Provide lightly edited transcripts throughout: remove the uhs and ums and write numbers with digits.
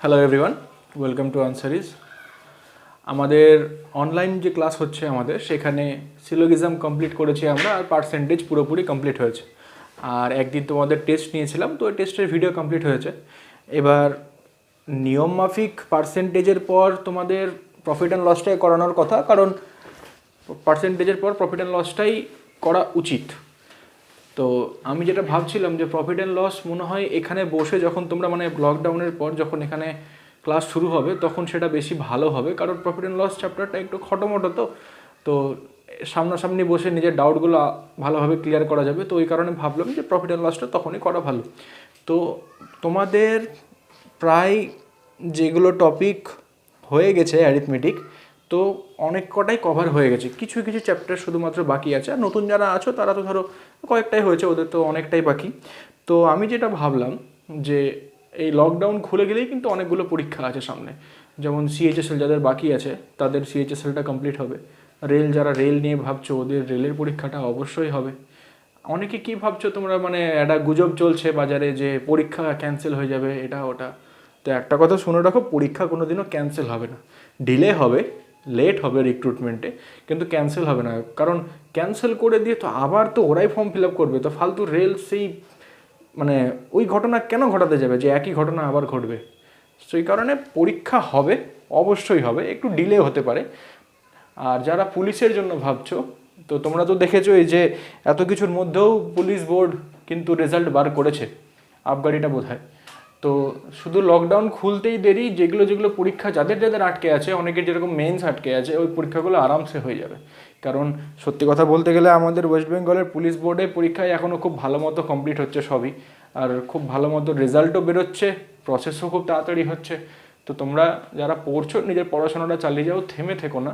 Hello everyone, welcome to আনসারিজ। আমাদের online যে ক্লাস হচ্ছে আমাদের সেখানে সিলোগিজম কমপ্লিট করেছি আমরা, আর পার্সেন্টেজ পুরোপুরি কমপ্লিট হয়েছে। আর একদিন তোমাদের টেস্ট নিয়েছিলাম, তো ওই টেস্টের ভিডিও কমপ্লিট হয়েছে। এবার নিয়ম মাফিক পার্সেন্টেজের পর তোমাদের প্রফিট অ্যান্ড লসটাই করানোর কথা, কারণ পার্সেন্টেজের পর প্রফিট অ্যান্ড লসটাই করা উচিত। তো আমি যেটা ভাবছিলাম যে প্রফিট অ্যান্ড লস মনে হয় এখানে বসে যখন তোমরা মানে লকডাউনের পর যখন এখানে ক্লাস শুরু হবে তখন সেটা বেশি ভালো হবে, কারণ প্রফিট অ্যান্ড লস চ্যাপ্টারটা একটু খটোমটো। তো সামনাসামনি বসে নিজের ডাউটগুলো ভালোভাবে ক্লিয়ার করা যাবে। তো ওই কারণে ভাবলাম যে প্রফিট অ্যান্ড লসটা তখনই করা ভালো। তো তোমাদের প্রায় যেগুলো টপিক হয়ে গেছে অ্যারিথমেটিক, তো অনেক কটাই কভার হয়ে গেছে, কিছু কিছু চ্যাপ্টার শুধুমাত্র বাকি আছে। আর নতুন যারা আছো তারা তো ধরো কয়েকটাই হয়েছে, ওদের তো অনেকটাই বাকি। তো আমি যেটা ভাবলাম যে এই লকডাউন খুলে গেলেই কিন্তু অনেকগুলো পরীক্ষা আছে সামনে, যেমন সিএইচএসএল যাদের বাকি আছে তাদের সিএইচএসএলটা কমপ্লিট হবে। যারা রেল নিয়ে ভাবছো ওদের রেলের পরীক্ষাটা অবশ্যই হবে। অনেকে কি ভাবছো তোমরা, মানে একটা গুজব চলছে বাজারে যে পরীক্ষা ক্যান্সেল হয়ে যাবে এটা ওটা। তো একটা কথা শুনে রাখো, পরীক্ষা কোনোদিনও ক্যান্সেল হবে না। ডিলে হবে, লেট হবে রিক্রুটমেন্টে, কিন্তু ক্যান্সেল হবে না। কারণ ক্যান্সেল করে দিয়ে তো আবার তো ওরাই ফর্ম ফিল আপ করবে, তো ফালতু রেল সেই মানে ওই ঘটনা কেন ঘটাতে যাবে যে একই ঘটনা আবার ঘটবে। সেই কারণে পরীক্ষা হবে, অবশ্যই হবে, একটু ডিলে হতে পারে। আর যারা পুলিশের জন্য ভাবছো, তো তোমরা তো দেখেছো এই যে এত কিছুর মধ্যেও পুলিশ বোর্ড কিন্তু রেজাল্ট বার করেছে, আবগারিটা বোধহয়। তো শুধু লকডাউন খুলতেই দেরি, যেগুলো যেগুলো পরীক্ষা যাদের যাদের আটকে আছে, অনেকের যেরকম মেন্স আটকে আছে, ওই পরীক্ষাগুলো আরামসে হয়ে যাবে। কারণ সত্যি কথা বলতে গেলে আমাদের ওয়েস্ট বেঙ্গলের পুলিশ বোর্ডের পরীক্ষায় এখনও খুব ভালো মতো কমপ্লিট হচ্ছে সবই, আর খুব ভালো মতো রেজাল্টও বেরোচ্ছে, প্রসেসও খুব তাড়াতাড়ি হচ্ছে। তো তোমরা যারা পড়ছো নিজের পড়াশোনাটা চালিয়ে যাও, থেমে থেকো না,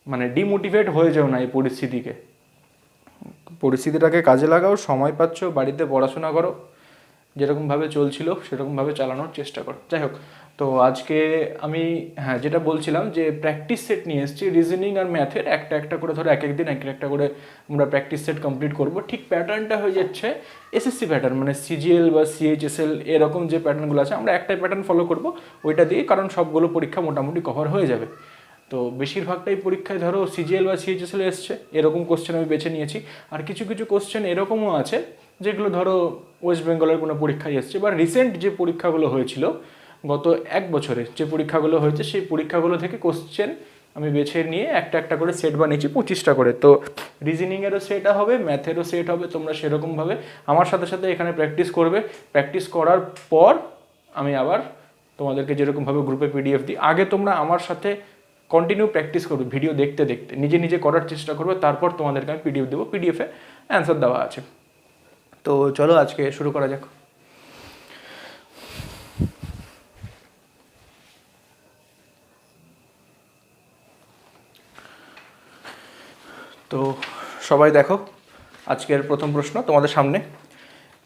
মানে ডিমোটিভেট হয়ে যাও না এই পরিস্থিতিটাকে কাজে লাগাও। সময় পাচ্ছ, বাড়িতে পড়াশোনা করো, যেরকমভাবে চলছিল সেরকমভাবে চালানোর চেষ্টা করো। যাই হোক, তো আজকে আমি যেটা বলছিলাম যে প্র্যাকটিস সেট নিয়ে এসেছি রিজনিং আর ম্যাথের, একটা একটা করে ধরো এক একদিন এক একটা করে আমরা প্র্যাকটিস সেট কমপ্লিট করব। ঠিক প্যাটার্নটা হয়ে যাচ্ছে এসএসসি প্যাটার্ন, মানে সিজিএল বা সিএইচএসএল এরকম যে প্যাটার্নগুলো আছে আমরা একটাই প্যাটার্ন ফলো করব ওইটা দিয়ে, কারণ সবগুলো পরীক্ষা মোটামুটি কভার হয়ে যাবে। তো বেশিরভাগটাই পরীক্ষায় ধরো সিজিএল বা সিএইচএসএল এসছে, এরকম কোশ্চেন আমি বেছে নিয়েছি। আর কিছু কিছু কোশ্চেন এরকমও আছে যেগুলো ধরো ওয়েস্ট বেঙ্গলের কোনো পরীক্ষায় এসছে, বা রিসেন্ট যে পরীক্ষাগুলো হয়েছিল গত এক বছরে যে পরীক্ষাগুলো হয়েছে সেই পরীক্ষাগুলো থেকে কোশ্চেন আমি বেছে নিয়ে একটা একটা করে সেট বানিয়েছি 25টা করে। তো রিজনিংয়েরও সেট হবে, ম্যাথেরও সেট হবে। তোমরা সেরকমভাবে আমার সাথে সাথে এখানে প্র্যাকটিস করবে। প্র্যাকটিস করার পর আমি আবার তোমাদেরকে যেরকমভাবে গ্রুপে পিডিএফ দিই, আগে তোমরা আমার সাথে কন্টিনিউ প্র্যাকটিস করবে, ভিডিও দেখতে দেখতে নিজে নিজে করার চেষ্টা করবে, তারপর তোমাদেরকে আমি পিডিএফ দেবো, পিডিএফে অ্যান্সার দেওয়া আছে। তো চলো আজকে শুরু করা যাক। তো সবাই দেখো, আজকের প্রথম প্রশ্ন তোমাদের সামনে।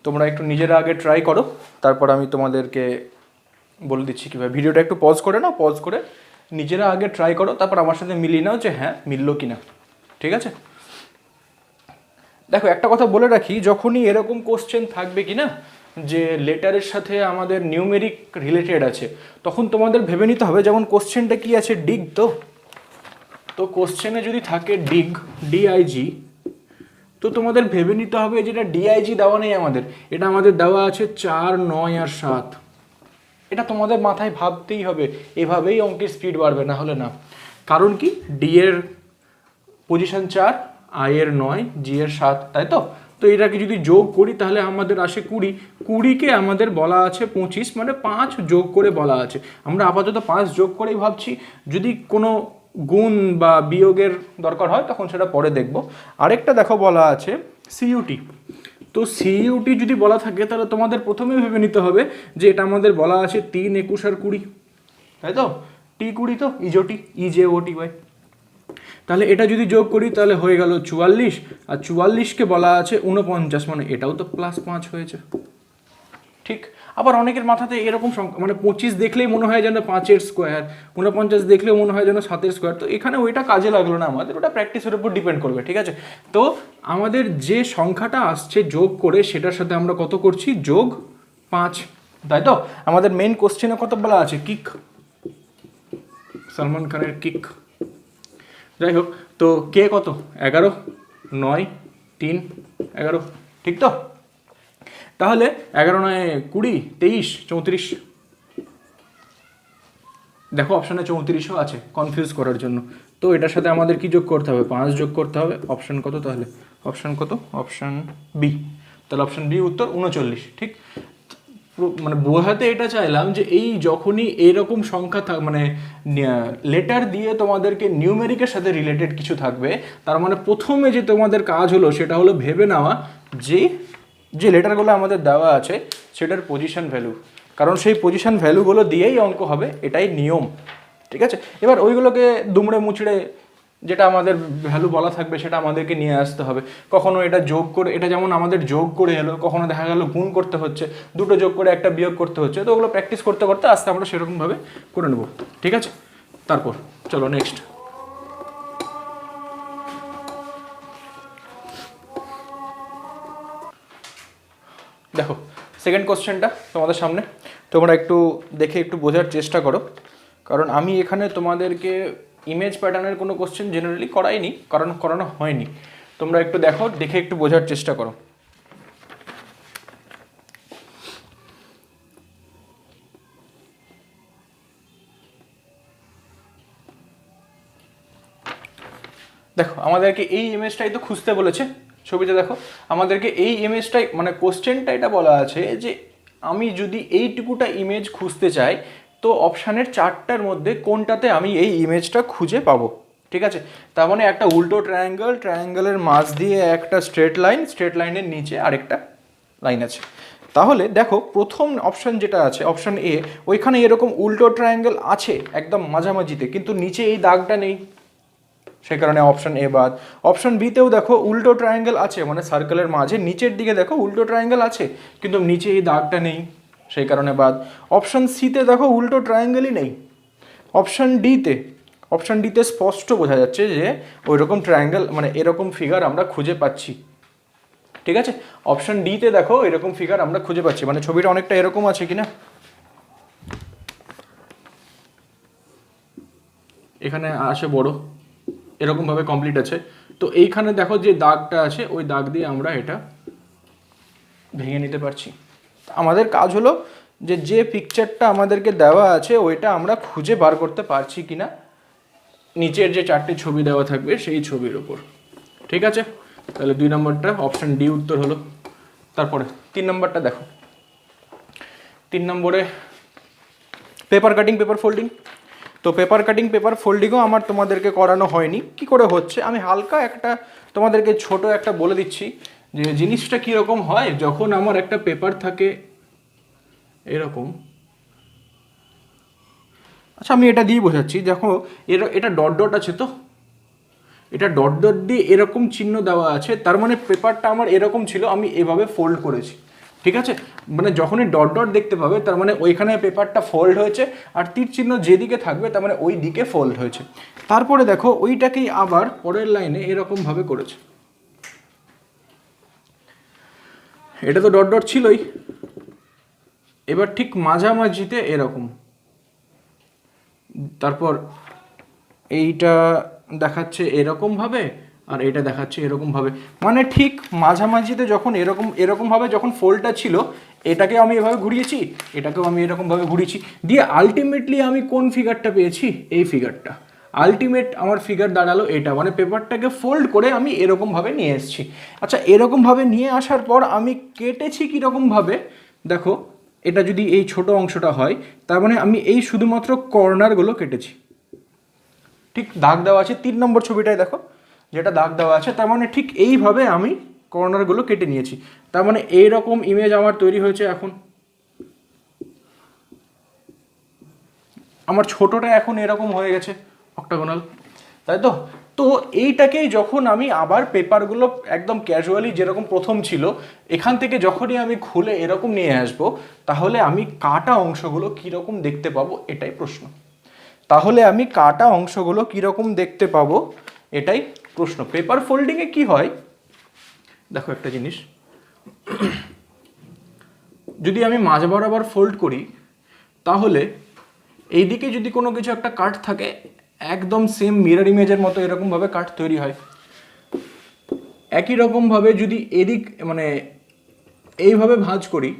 তোমরা একটু নিজেরা আগে ট্রাই করো, তারপর আমি তোমাদেরকে বলে দিচ্ছি কীভাবে। ভিডিওটা একটু পজ করে নাও, পজ করে নিজেরা আগে ট্রাই করো, তারপর আমার সাথে মিলিয়ে নাও যে হ্যাঁ মিললো কি না। ঠিক আছে? দেখো, একটা কথা বলে রাখি, যখনই এরকম কোশ্চেন থাকবে কি না যে লেটারের সাথে আমাদের নিউমেরিক রিলেটেড আছে, তখন তোমাদের ভেবে নিতে হবে, যেমন কোশ্চেনটা কি আছে, ডিগ। তো কোশ্চেনে যদি থাকে ডিগ, ডিআইজি, তো তোমাদের ভেবে নিতে হবে যেটা ডিআইজি দেওয়া নেই আমাদের, এটা আমাদের দেওয়া আছে 4, 9 আর 7। এটা তোমাদের মাথায় ভাবতেই হবে, এভাবেই অঙ্কের স্পিড বাড়বে, না হলে না। কারণ কি, ডি এর পজিশন 4, আই এর 9, জি এর 7, তাই তো? তো এটাকে যদি যোগ করি তাহলে আমাদের আসে 20। 20কে আমাদের বলা আছে 25, মানে 5 যোগ করে বলা আছে। আমরা আপাতত 5 যোগ করেই ভাবছি, যদি কোনো গুণ বা বিয়োগের দরকার হয় তখন সেটা পরে দেখব। আরেকটা দেখো বলা আছে সিইউটি। তো সিইউটি যদি বলা থাকে তাহলে তোমাদের প্রথমেই ভেবে নিতে হবে যে এটা আমাদের বলা আছে 3, 21 আর 20, তাই তো? টি 20 তো ইজোটি, ইজেওটি ওয়াই। তাহলে এটা যদি যোগ করি তাহলে হয়ে গেল 44, আর 44কে বলা আছে 49, মানে এটাও তো +5 হয়েছে। ঠিক। আবার অনেকের মাথাতে এরকম সংখ্যা, মানে 25 দেখলেই মনে হয় যেন 5-এর স্কোয়ার, 49 দেখলেও মনে হয় যেন 7-এর স্কোয়ার। তো এখানে ওইটা কাজে লাগলো না আমাদের, ওটা প্র্যাকটিসের উপর ডিপেন্ড করবে। ঠিক আছে? তো আমাদের যে সংখ্যাটা আসছে যোগ করে, সেটার সাথে আমরা কত করছি, যোগ 5। তাই তো? আমাদের মেইন কোশ্চেনে কত বলা আছে? কিক, সলমান খানের কিক। যাই হোক, তো কে কত? 11, 9, 3, 11, ঠিক তো? তাহলে 11, 9, 20, 23, 34। দেখো অপশানে 34ও আছে কনফিউজ করার জন্য। তো এটার সাথে আমাদের কি যোগ করতে হবে? 5 যোগ করতে হবে। অপশান কত তাহলে? অপশান কত? Option B. তাহলে অপশান বি উত্তর 39, ঠিক? মানে বোঝাতে এটা চাইলাম যে এই যখনই এরকম সংখ্যা মানে লেটার দিয়ে তোমাদেরকে নিউমেরিকের সাথে রিলেটেড কিছু থাকবে, তার মানে প্রথমে যে তোমাদের কাজ হলো সেটা হলো ভেবে নেওয়া যে যে লেটারগুলো আমাদের দেওয়া আছে সেটার পজিশন ভ্যালু, কারণ সেই পজিশন ভ্যালুগুলো দিয়েই অঙ্ক হবে, এটাই নিয়ম, ঠিক আছে? এবার ওইগুলোকে দুমড়ে মুচড়ে যেটা আমাদের ভ্যালু বলা থাকবে সেটা আমাদেরকে নিয়ে আসতে হবে। কখনো এটা যোগ করে, এটা যেমন আমাদের যোগ করে এলো, কখনো দেখা গেল গুণ করতে হচ্ছে, দুটো যোগ করে একটা বিয়োগ করতে হচ্ছে। তো ওগুলো প্র্যাকটিস করতে করতে আস্তে আমরা সেরকমভাবে করে নেব, ঠিক আছে? তারপর চলো নেক্সট। দেখো সেকেন্ড কোশ্চেনটা তোমাদের সামনে, তোমরা একটু দেখে একটু বোঝার চেষ্টা করো, কারণ আমি এখানে তোমাদেরকে ইমেজ প্যাটার্নের কোনো কোশ্চেন জেনারেলি করাইনি, কারণ করানো হয়নি। তোমরা একটু দেখো, দেখে একটু বোঝার চেষ্টা করো। দেখো আমাদেরকে এই ইমেজটাই তো খুঁজতে বলেছে, ছবিতে দেখো আমাদেরকে এই ইমেজটাই, মানে কোশ্চেনটা এটা বলা আছে যে আমি যদি এইটুকুটা ইমেজ খুঁজতে চাই তো অপশানের 4টার মধ্যে কোনটাতে আমি এই ইমেজটা খুঁজে পাবো, ঠিক আছে? তার মানে একটা উল্টো ট্রায়াঙ্গেল, ট্রায়াঙ্গেলের মাঝ দিয়ে একটা স্ট্রেট লাইন, স্ট্রেট লাইনের নিচে আরেকটা লাইন আছে। তাহলে দেখো প্রথম অপশান যেটা আছে অপশান এ, ওইখানে এরকম উল্টো ট্রায়াঙ্গেল আছে একদম মাঝামাঝিতে, কিন্তু নিচে এই দাগটা নেই, সেই কারণে অপশান এ বাদ। অপশান বিতেও দেখো উল্টো ট্রায়াঙ্গেল আছে, মানে সার্কেলের মাঝে নিচের দিকে দেখো উল্টো ট্রায়াঙ্গেল আছে, কিন্তু নিচে এই দাগটা নেই, সেই কারণে বাদ। অপশান সিতে দেখো উল্টো ট্রায়াঙ্গেলই নেই। অপশান ডিতে স্পষ্ট বোঝা যাচ্ছে যে ওই রকম ট্রায়াঙ্গেল, মানে এরকম ফিগার আমরা খুঁজে পাচ্ছি, ঠিক আছে? অপশান ডিতে দেখো এরকম ফিগার আমরা খুঁজে পাচ্ছি, মানে ছবিটা অনেকটা এরকম আছে কিনা, এখানে আসে বড়, এরকমভাবে কমপ্লিট আছে। তো এইখানে দেখো যে দাগটা আছে ওই দাগ দিয়ে আমরা এটা ভেঙে নিতে পারছি। আমাদের কাজ হলো যে যে পিকচারটা আমাদেরকে দেওয়া আছে ওইটা আমরা খুঁজে বার করতে পারছি কিনা নিচের যে 4টে ছবি দেওয়া থাকবে সেই ছবির ওপর, ঠিক আছে? তাহলে 2 নম্বরটা অপশান ডি উত্তর হলো। তারপরে 3 নম্বরটা দেখো, 3 নম্বরে পেপার কাটিং, পেপার ফোল্ডিং। তো পেপার কাটিং, পেপার ফোল্ডিংও আমার তোমাদেরকে করানো হয়নি, কি করে হচ্ছে আমি হালকা একটা তোমাদেরকে ছোট একটা বলে দিচ্ছি যে জিনিসটা কীরকম হয় যখন আমার একটা পেপার থাকে এরকম। আচ্ছা আমি এটা দিয়ে বোঝাচ্ছি, দেখো এটা ডট ডট আছে, তো এটা ডট ডট দিয়ে এরকম চিহ্ন দেওয়া আছে, তার মানে পেপারটা আমার এরকম ছিল, আমি এভাবে ফোল্ড করেছি, ঠিক আছে? মানে যখনই ডট ডট দেখতে পাবে তার মানে ওইখানে পেপারটা ফোল্ড হয়েছে, আর তীর চিহ্ন যেদিকে থাকবে তার মানে ওই দিকে ফোল্ড হয়েছে। তারপরে দেখো ওইটাকেই আবার পরের লাইনে এরকমভাবে করেছে, এটা তো ডট ডট ছিলই, এবার ঠিক মাঝামাঝিতে এরকম, তারপর এইটা দেখাচ্ছে এরকমভাবে আর এটা দেখাচ্ছে এরকমভাবে, মানে ঠিক মাঝামাঝিতে যখন এরকমভাবে যখন ফোল্ডটা ছিল, এটাকে আমি এভাবে ঘুরিয়েছি, এটাকেও আমি এরকমভাবে ঘুরিয়েছি, দিয়ে আলটিমেটলি আমি কোন ফিগারটা পেয়েছি? এই ফিগারটা। আলটিমেট আমার ফিগার দাঁড়ালো এটা, মানে পেপারটাকে ফোল্ড করে আমি এরকমভাবে নিয়ে এসেছি। আচ্ছা এরকমভাবে নিয়ে আসার পর আমি কেটেছি কীরকমভাবে, দেখো এটা যদি এই ছোট অংশটা হয় তার মানে আমি এই শুধুমাত্র কর্নারগুলো কেটেছি, ঠিক দাগ দেওয়া আছে 3 নম্বর ছবিটায় দেখো যেটা দাগ দেওয়া আছে, তার মানে ঠিক এইভাবে আমি কর্নারগুলো কেটে নিয়েছি। তার মানে এইরকম ইমেজ আমার তৈরি হয়েছে। এখন আমার ছোটটা এখন এরকম হয়ে গেছে অক্টাগোনাল, তাই তো? তো এইটাকেই যখন আমি আবার পেপারগুলো একদম ক্যাজুয়ালি যেরকম প্রথম ছিল এখান থেকে যখনই আমি খুলে এরকম নিয়ে আসবো, তাহলে আমি কাটা অংশগুলো কীরকম দেখতে পাবো এটাই প্রশ্ন। তাহলে আমি কাটা অংশগুলো কীরকম দেখতে পাবো এটাই প্রশ্ন। পেপার ফোল্ডিংয়ে কি হয় দেখো একটা জিনিস, যদি আমি মাঝ বরাবর ফোল্ড করি তাহলে এইদিকে যদি কোনো কিছু একটা কাট থাকে একদম সেম মিরর ইমেজের মতো এরকমভাবে কাট তৈরি হয়। একই রকমভাবে যদি এদিক মানে এইভাবে ভাঁজ করি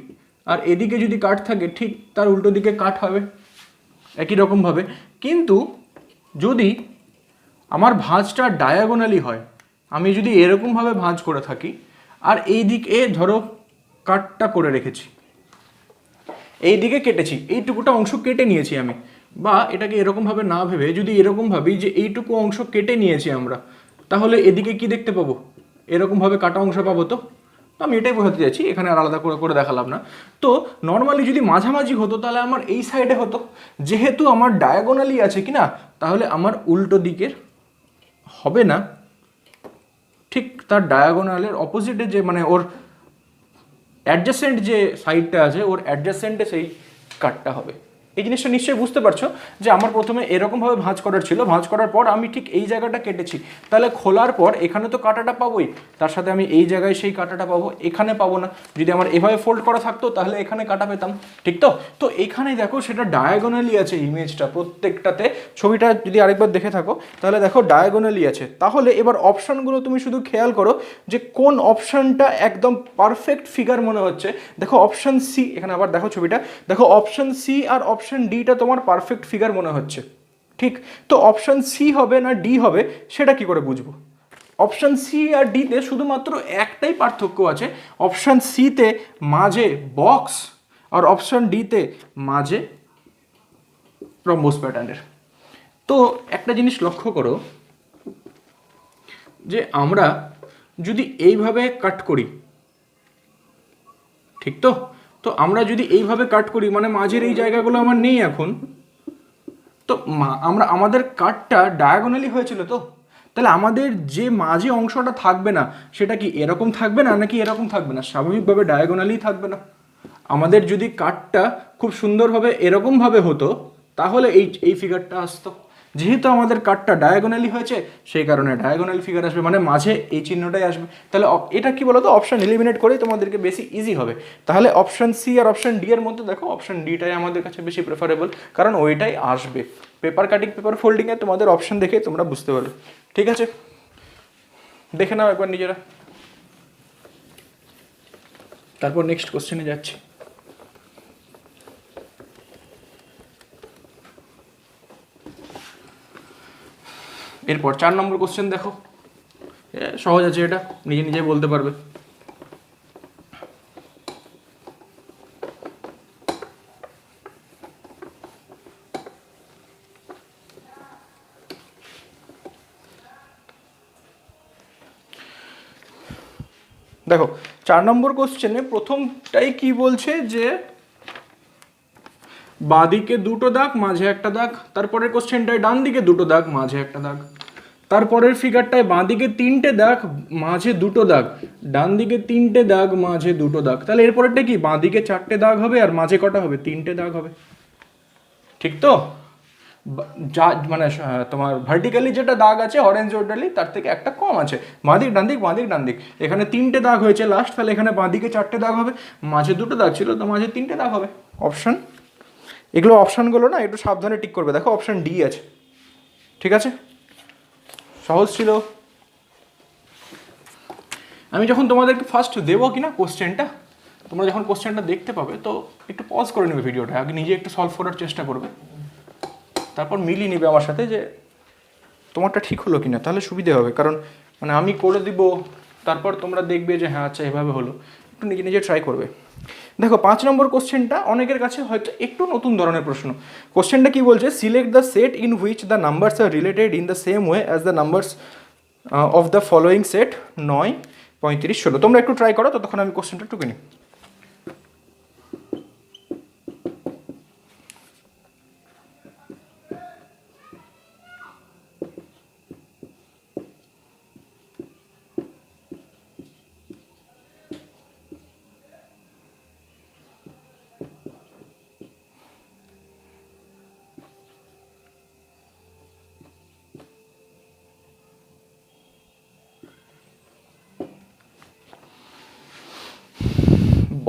আর এদিকে যদি কাট থাকে ঠিক তার উল্টো দিকে কাট হবে একই রকমভাবে। কিন্তু যদি আমার ভাঁজটা ডায়াগোনালি হয়, আমি যদি এরকমভাবে ভাঁজ করে থাকি আর এই দিকে ধরো কাটটা করে রেখেছি, এই দিকে কেটেছি, এইটুকুটা অংশ কেটে নিয়েছি আমি, বা এটাকে এরকমভাবে না ভেবে যদি এরকম ভাবি যে এইটুকু অংশ কেটে নিয়েছি আমরা, তাহলে এদিকে কি দেখতে পাবো? এরকমভাবে কাটা অংশ পাবো। তো আমি এটাই বোঝাতে চাইছি, এখানে আর আলাদা করে করে দেখালাম না। তো নর্মালি যদি মাঝামাঝি হতো তাহলে আমার এই সাইডে হতো, যেহেতু আমার ডায়াগোনালি আছে কি না, তাহলে আমার উল্টো দিকের হবে না, ঠিক তার ডায়াগোনালের অপোজিটে যে মানে ওর অ্যাডজাসেন্ট যে সাইডটা আছে ওর অ্যাডজাসেন্টে সেই কাটটা হবে। এই জিনিসটা নিশ্চয়ই বুঝতে পারছো যে আমার প্রথমে এরকমভাবে ভাঁজ করার ছিল, ভাঁজ করার পর আমি ঠিক এই জায়গাটা কেটেছি, তাহলে খোলার পর এখানে তো কাটাটা পাবোই, তার সাথে আমি এই জায়গায় সেই কাটাটা পাবো, এখানে পাবো না। যদি আমার এভাবে ফোল্ড করা থাকতো তাহলে এখানে কাটা পেতাম, ঠিক তো? তো এইখানে দেখো সেটা ডায়াগোনালি আছে ইমেজটা প্রত্যেকটাতে। ছবিটা যদি আরেকবার দেখে থাকো তাহলে দেখো ডায়াগোনালি আছে। তাহলে এবার অপশানগুলো তুমি শুধু খেয়াল করো যে কোন অপশানটা একদম পারফেক্ট ফিগার মনে হচ্ছে। দেখো অপশান সি, এখানে আবার দেখো ছবিটা, দেখো অপশান সি আর অপশান ডিটা তোমার পারফেক্ট ফিগার মনে হচ্ছে, ঠিক? তো অপশান সি হবে না ডি হবে সেটা কি করে বুঝবো? অপশান সি আর ডিতে শুধুমাত্র একটাই পার্থক্য আছে, অপশান সিতে মাঝে বক্স আর অপশান ডিতে মাঝে রম্বস প্যাটার্নের। তো একটা জিনিস লক্ষ্য করো যে আমরা যদি এইভাবে কাট করি, ঠিক তো? তো আমরা যদি এইভাবে কাট করি মানে মাঝের এই জায়গাগুলো আমার নেই এখন, তো আমরা আমাদের কাটটা ডায়াগোনালি হয়েছিল তো, তাহলে আমাদের যে মাঝে অংশটা থাকবে না সেটা কি এরকম থাকবে না নাকি এরকম থাকবে না? স্বাভাবিকভাবে ডায়াগোনালি থাকবে না। আমাদের যদি কাটটা খুব সুন্দরভাবে এরকমভাবে হতো তাহলে এই এই ফিগারটা আসতো। যেহেতু আমাদের কাটটা ডায়াগোনালি হয়েছে সেই কারণে ডায়াগোনাল ফিগার আসবে, মানে মাঝে এই চিহ্নটাই আসবে। তাহলে এটা কি বলতো, অপশান এলিমিনেট করেই তোমাদেরকে বেশি ইজি হবে। তাহলে অপশান সি আর অপশান ডি এর মধ্যে দেখো অপশান ডিটাই আমাদের কাছে বেশি প্রেফারেবল, কারণ ওইটাই আসবে। পেপার কাটিং পেপার ফোল্ডিংয়ে তোমাদের অপশান দেখে তোমরা বুঝতে পারবে, ঠিক আছে? দেখে নাও একবার নিজেরা, তারপর নেক্সট কোশ্চেনে যাচ্ছি। এরপর 4 নম্বর কোশ্চেন দেখো, সহজ আছে, এটা নিজে নিজে বলতে পারবে। দেখো 4 নম্বর কোশ্চেনে প্রথমটাই কি বলছে যে বাঁদিকে দুটো দাগ মাঝে একটা দাগ, তারপরের কোশ্চেনটায় ডান দিকে দুটো দাগ মাঝে একটা দাগ, তারপরের ফিগারটায় বাঁদিকে 3টে দাগ মাঝে দুটো দাগ, ডান দিকে 3টে দাগ মাঝে দুটো দাগ। তাহলে এরপরেরটা কি, বাঁদিকে 4টে দাগ হবে আর মাঝে কটা হবে? 3টে দাগ হবে, ঠিক তো? যা মানে তোমার ভার্টিক্যালি যেটা দাগ আছে হরিজন্টালি তার থেকে একটা কম আছে, বাঁদিক ডান দিক বাঁদিক ডান দিক। এখানে 3টে দাগ হয়েছে লাস্ট, তাহলে এখানে বাঁদিকে 4টে দাগ হবে, মাঝে দুটো দাগ ছিল তো মাঝে 3টে দাগ হবে। অপশান, এগুলো অপশানগুলো না একটু সাবধানে টিক করবে। দেখো অপশান ডি আছে, ঠিক আছে? সহজ ছিল। আমি যখন তোমাদেরকে ফার্স্ট দেবো কিনা কোশ্চেনটা, তোমরা যখন কোশ্চেনটা দেখতে পাবে তো একটু পজ করে নেবে ভিডিওটা, আগে নিজে একটু সলভ করার চেষ্টা করবে, তারপর মিলিয়ে নেবে আমার সাথে যে তোমারটা ঠিক হলো কিনা, তাহলে সুবিধে হবে। কারণ মানে আমি করে দিব তারপর তোমরা দেখবে যে হ্যাঁ আচ্ছা এভাবে হলো, একটু নিজে নিজে ট্রাই করবে। দেখো 5 নম্বর কোশ্চেনটা অনেকের কাছে হয়তো একটু নতুন ধরনের প্রশ্ন। কোশ্চেনটা কি বলছে, select the set in which the numbers are related in the same way as the numbers of the following set 9, 35, 16। তোমরা একটু ট্রাই করো, ততক্ষণ আমি কোশ্চেনটা টুকে নিই।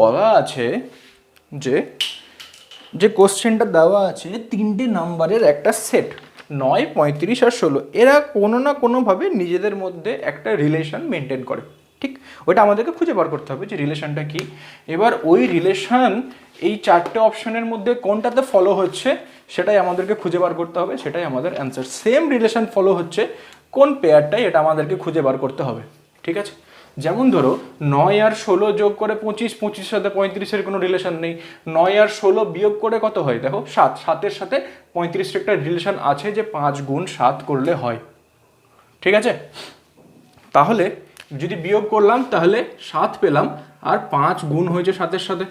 বলা আছে যে যে কোশ্চেনটা দেওয়া আছে 3টে নাম্বারের একটা সেট 9, 35 আর 16, এরা কোনো না কোনোভাবে নিজেদের মধ্যে একটা রিলেশন মেনটেন করে, ঠিক? ওইটা আমাদেরকে খুঁজে বার করতে হবে যে রিলেশনটা কি। এবার ওই রিলেশন এই 4টে অপশনের মধ্যে কোনটাতে ফলো হচ্ছে সেটাই আমাদেরকে খুঁজে বার করতে হবে, সেটাই আমাদের অ্যান্সার। সেম রিলেশন ফলো হচ্ছে কোন পেয়ারটাই, এটা আমাদেরকে খুঁজে বার করতে হবে, ঠিক আছে? যেমন ধরো 9 আর 16 যোগ করে 25, 25 সাথে 35-এর কোনো রিলেশন নেই। 9 আর 16 বিয়োগ করে কত হয় দেখো 7, 7-এর সাথে 35-এর একটা রিলেশন আছে যে 5 গুণ 7 করলে হয়, ঠিক আছে? তাহলে যদি বিয়োগ করলাম তাহলে 7 পেলাম আর 5 গুণ হয়েছে 7-এর সাথে,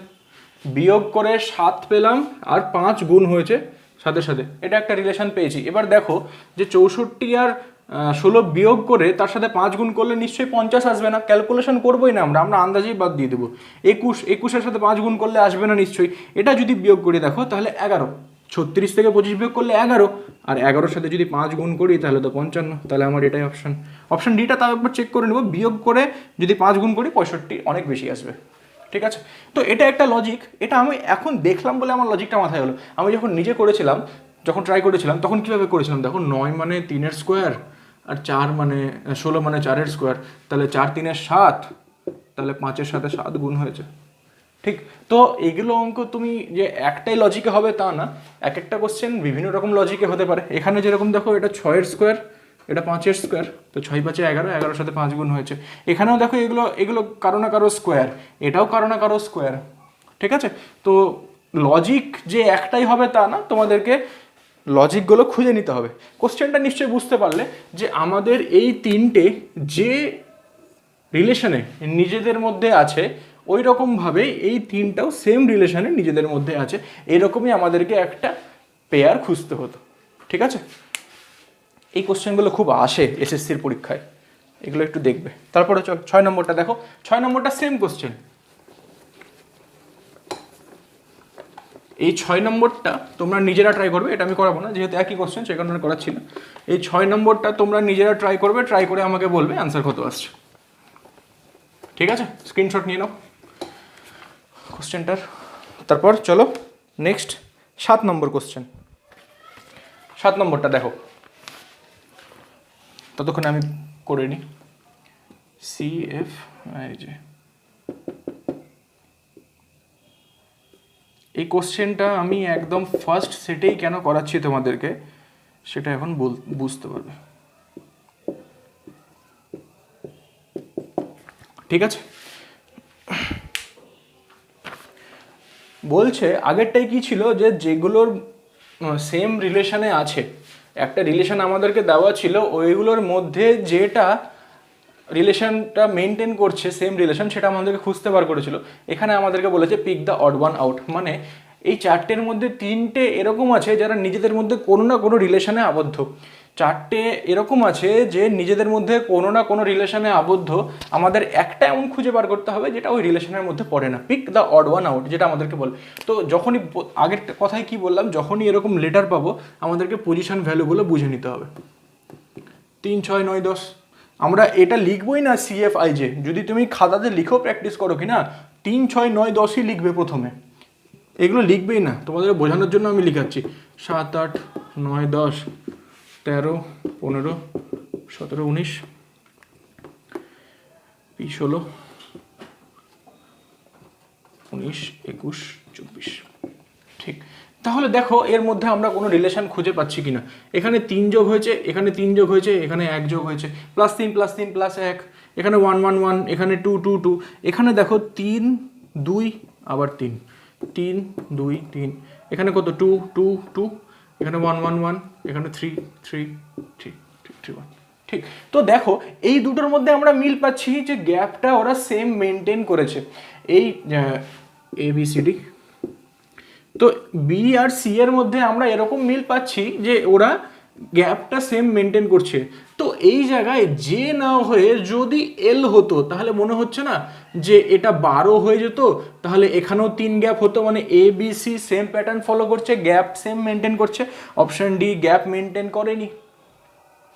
বিয়োগ করে 7 পেলাম আর 5 গুণ হয়েছে 7-এর সাথে, এটা একটা রিলেশন পেয়েছি। এবার দেখো যে 64 আর 16 বিয়োগ করে তার সাথে 5 গুণ করলে নিশ্চয়ই 50 আসবে না, ক্যালকুলেশন করবোই না, আমরা আন্দাজেই বাদ দিয়ে দেবো। 21-এর সাথে 5 গুণ করলে আসবে না নিশ্চয়ই। এটা যদি বিয়োগ করি দেখো তাহলে 11, 36 থেকে 25 বিয়োগ করলে 11, আর 11-র সাথে যদি 5 গুণ করি তাহলে তো 55, তাহলে আমার এটাই অপশন ডিটা। তাও একবার চেক করে নেবো, বিয়োগ করে যদি 5 গুণ করি 65 অনেক বেশি আসবে, ঠিক আছে? তো এটা একটা লজিক, এটা আমি এখন দেখলাম বলে আমার লজিকটা মাথায় হলো। আমি যখন নিজে করেছিলাম, যখন ট্রাই করেছিলাম তখন কীভাবে করেছিলাম দেখো, 9 মানে 3-এর স্কোয়ার আর 4 মানে 16 মানে 4-এর স্কোয়ার, তাহলে 4 3-এর 7, তাহলে 5-এর সাথে 7 গুণ হয়েছে, ঠিক? তো এইগুলো অঙ্ক তুমি যে একটাই লজিকে হবে তা না, এক একটা কোশ্চেন বিভিন্ন রকম লজিকে হতে পারে। এখানে যেরকম দেখো এটা 6-এর স্কোয়ার, এটা 5-এর স্কোয়ার, তো 6 5 11, 11-এর সাথে 5 গুণ হয়েছে। এখানেও দেখো এগুলো কারো না কারো স্কোয়ার, এটাও কারো না কারো স্কোয়ার, ঠিক আছে? তো লজিক যে একটাই হবে তা না, তোমাদেরকে লজিকগুলো খুঁজে নিতে হবে। কোশ্চেনটা নিশ্চয়ই বুঝতে পারলে যে আমাদের এই 3টে যে রিলেশনে নিজেদের মধ্যে আছে ওই রকমভাবে এই 3টাও সেম রিলেশনে নিজেদের মধ্যে আছে, এরকমই আমাদেরকে একটা পেয়ার খুঁজতে হতো, ঠিক আছে? এই কোশ্চেনগুলো খুব আসে এসএসসির পরীক্ষায়, এগুলো একটু দেখবে। তারপরে চল 6 নম্বরটা দেখো। 6 নম্বরটা সেম কোশ্চেন। এই 6 নম্বরটা তোমরা নিজেরা ট্রাই করবে, এটা আমি করাবো না যেহেতু একই কোশ্চেন, সে কারণে করাচ্ছি না। এই 6 নম্বরটা তোমরা নিজেরা ট্রাই করবে, ট্রাই করে আমাকে বলবে অ্যান্সার কত আসছে, ঠিক আছে? স্ক্রিনশট নিয়ে নাও কোশ্চেনটার। তারপর চলো নেক্সট 7 নম্বর কোশ্চেন। 7 নম্বরটা দেখো, ততক্ষণে আমি করে নিই CF, এই কোশ্চেনটা আমি একদম ফার্স্ট সেটেই কেন করাচ্ছি তোমাদেরকে সেটা এখন বুঝতে পারবে, ঠিক আছে? বলছে আগেরটাই কি ছিল যে যেগুলোর সেম রিলেশনে আছে, একটা রিলেশন আমাদেরকে দেওয়া ছিল, ওইগুলোর মধ্যে যেটা রিলেশনটা মেনটেন করছে সেম রিলেশন সেটা আমাদেরকে খুঁজতে বার করেছিল। এখানে আমাদেরকে বলেছে pick the odd one out, মানে এই 4টের মধ্যে 3টে এরকম আছে যারা নিজেদের মধ্যে কোনো না কোনো রিলেশনে আবদ্ধ, 4টে এরকম আছে যে নিজেদের মধ্যে কোনো না কোনো রিলেশনে আবদ্ধ। আমাদের একটা এমন খুঁজে বার করতে হবে যেটা ওই রিলেশনের মধ্যে পড়ে না, pick the odd one out যেটা আমাদেরকে বলে। তো যখনই আগের কথায় কি বললাম, যখনই এরকম লেটার পাবো আমাদেরকে পজিশন ভ্যালুগুলো বুঝে নিতে হবে। 3 6 9 10, আমরা এটা লিখবই না CFIJ, যদি তুমি খাতাতে লিখেও প্র্যাকটিস করো কি না 3 6 9 10ই লিখবে প্রথমে, এগুলো লিখবেই না, তোমাদের বোঝানোর জন্য আমি লিখাচ্ছি। 7 8 9 10 13 15 17 19 20 16 19 21 24, ঠিক? তাহলে দেখো এর মধ্যে আমরা কোনো রিলেশন খুঁজে পাচ্ছি কিনা। এখানে 3 যোগ হয়েছে, এখানে 3 যোগ হয়েছে, এখানে 1 যোগ হয়েছে, +3 +3 +1, এখানে 1 1 1, এখানে 2 2 2, এখানে দেখো 3 2 আবার 3 3 2 3, এখানে কত 2 2 2, এখানে 1 1 1, এখানে 3 3 3 3 1, ঠিক? তো দেখো এই দুটোর মধ্যে আমরা মিল পাচ্ছি যে গ্যাপটা ওরা সেম মেনটেন করেছে, এই ABCD। তো বি আর সি এর মধ্যে আমরা এরকম মিল পাচ্ছি যে ওরা গ্যাপটা সেম মেনটেন করছে। তো এই জায়গায় যে না হয়ে যদি এল হতো তাহলে মনে হচ্ছে না যে এটা 12 হয়ে যেত, তাহলে এখানেও 3 গ্যাপ হতো, মানে ABC সেম প্যাটার্ন ফলো করছে, গ্যাপ সেম মেনটেন করছে। অপশন ডি গ্যাপ মেনটেন করেনি,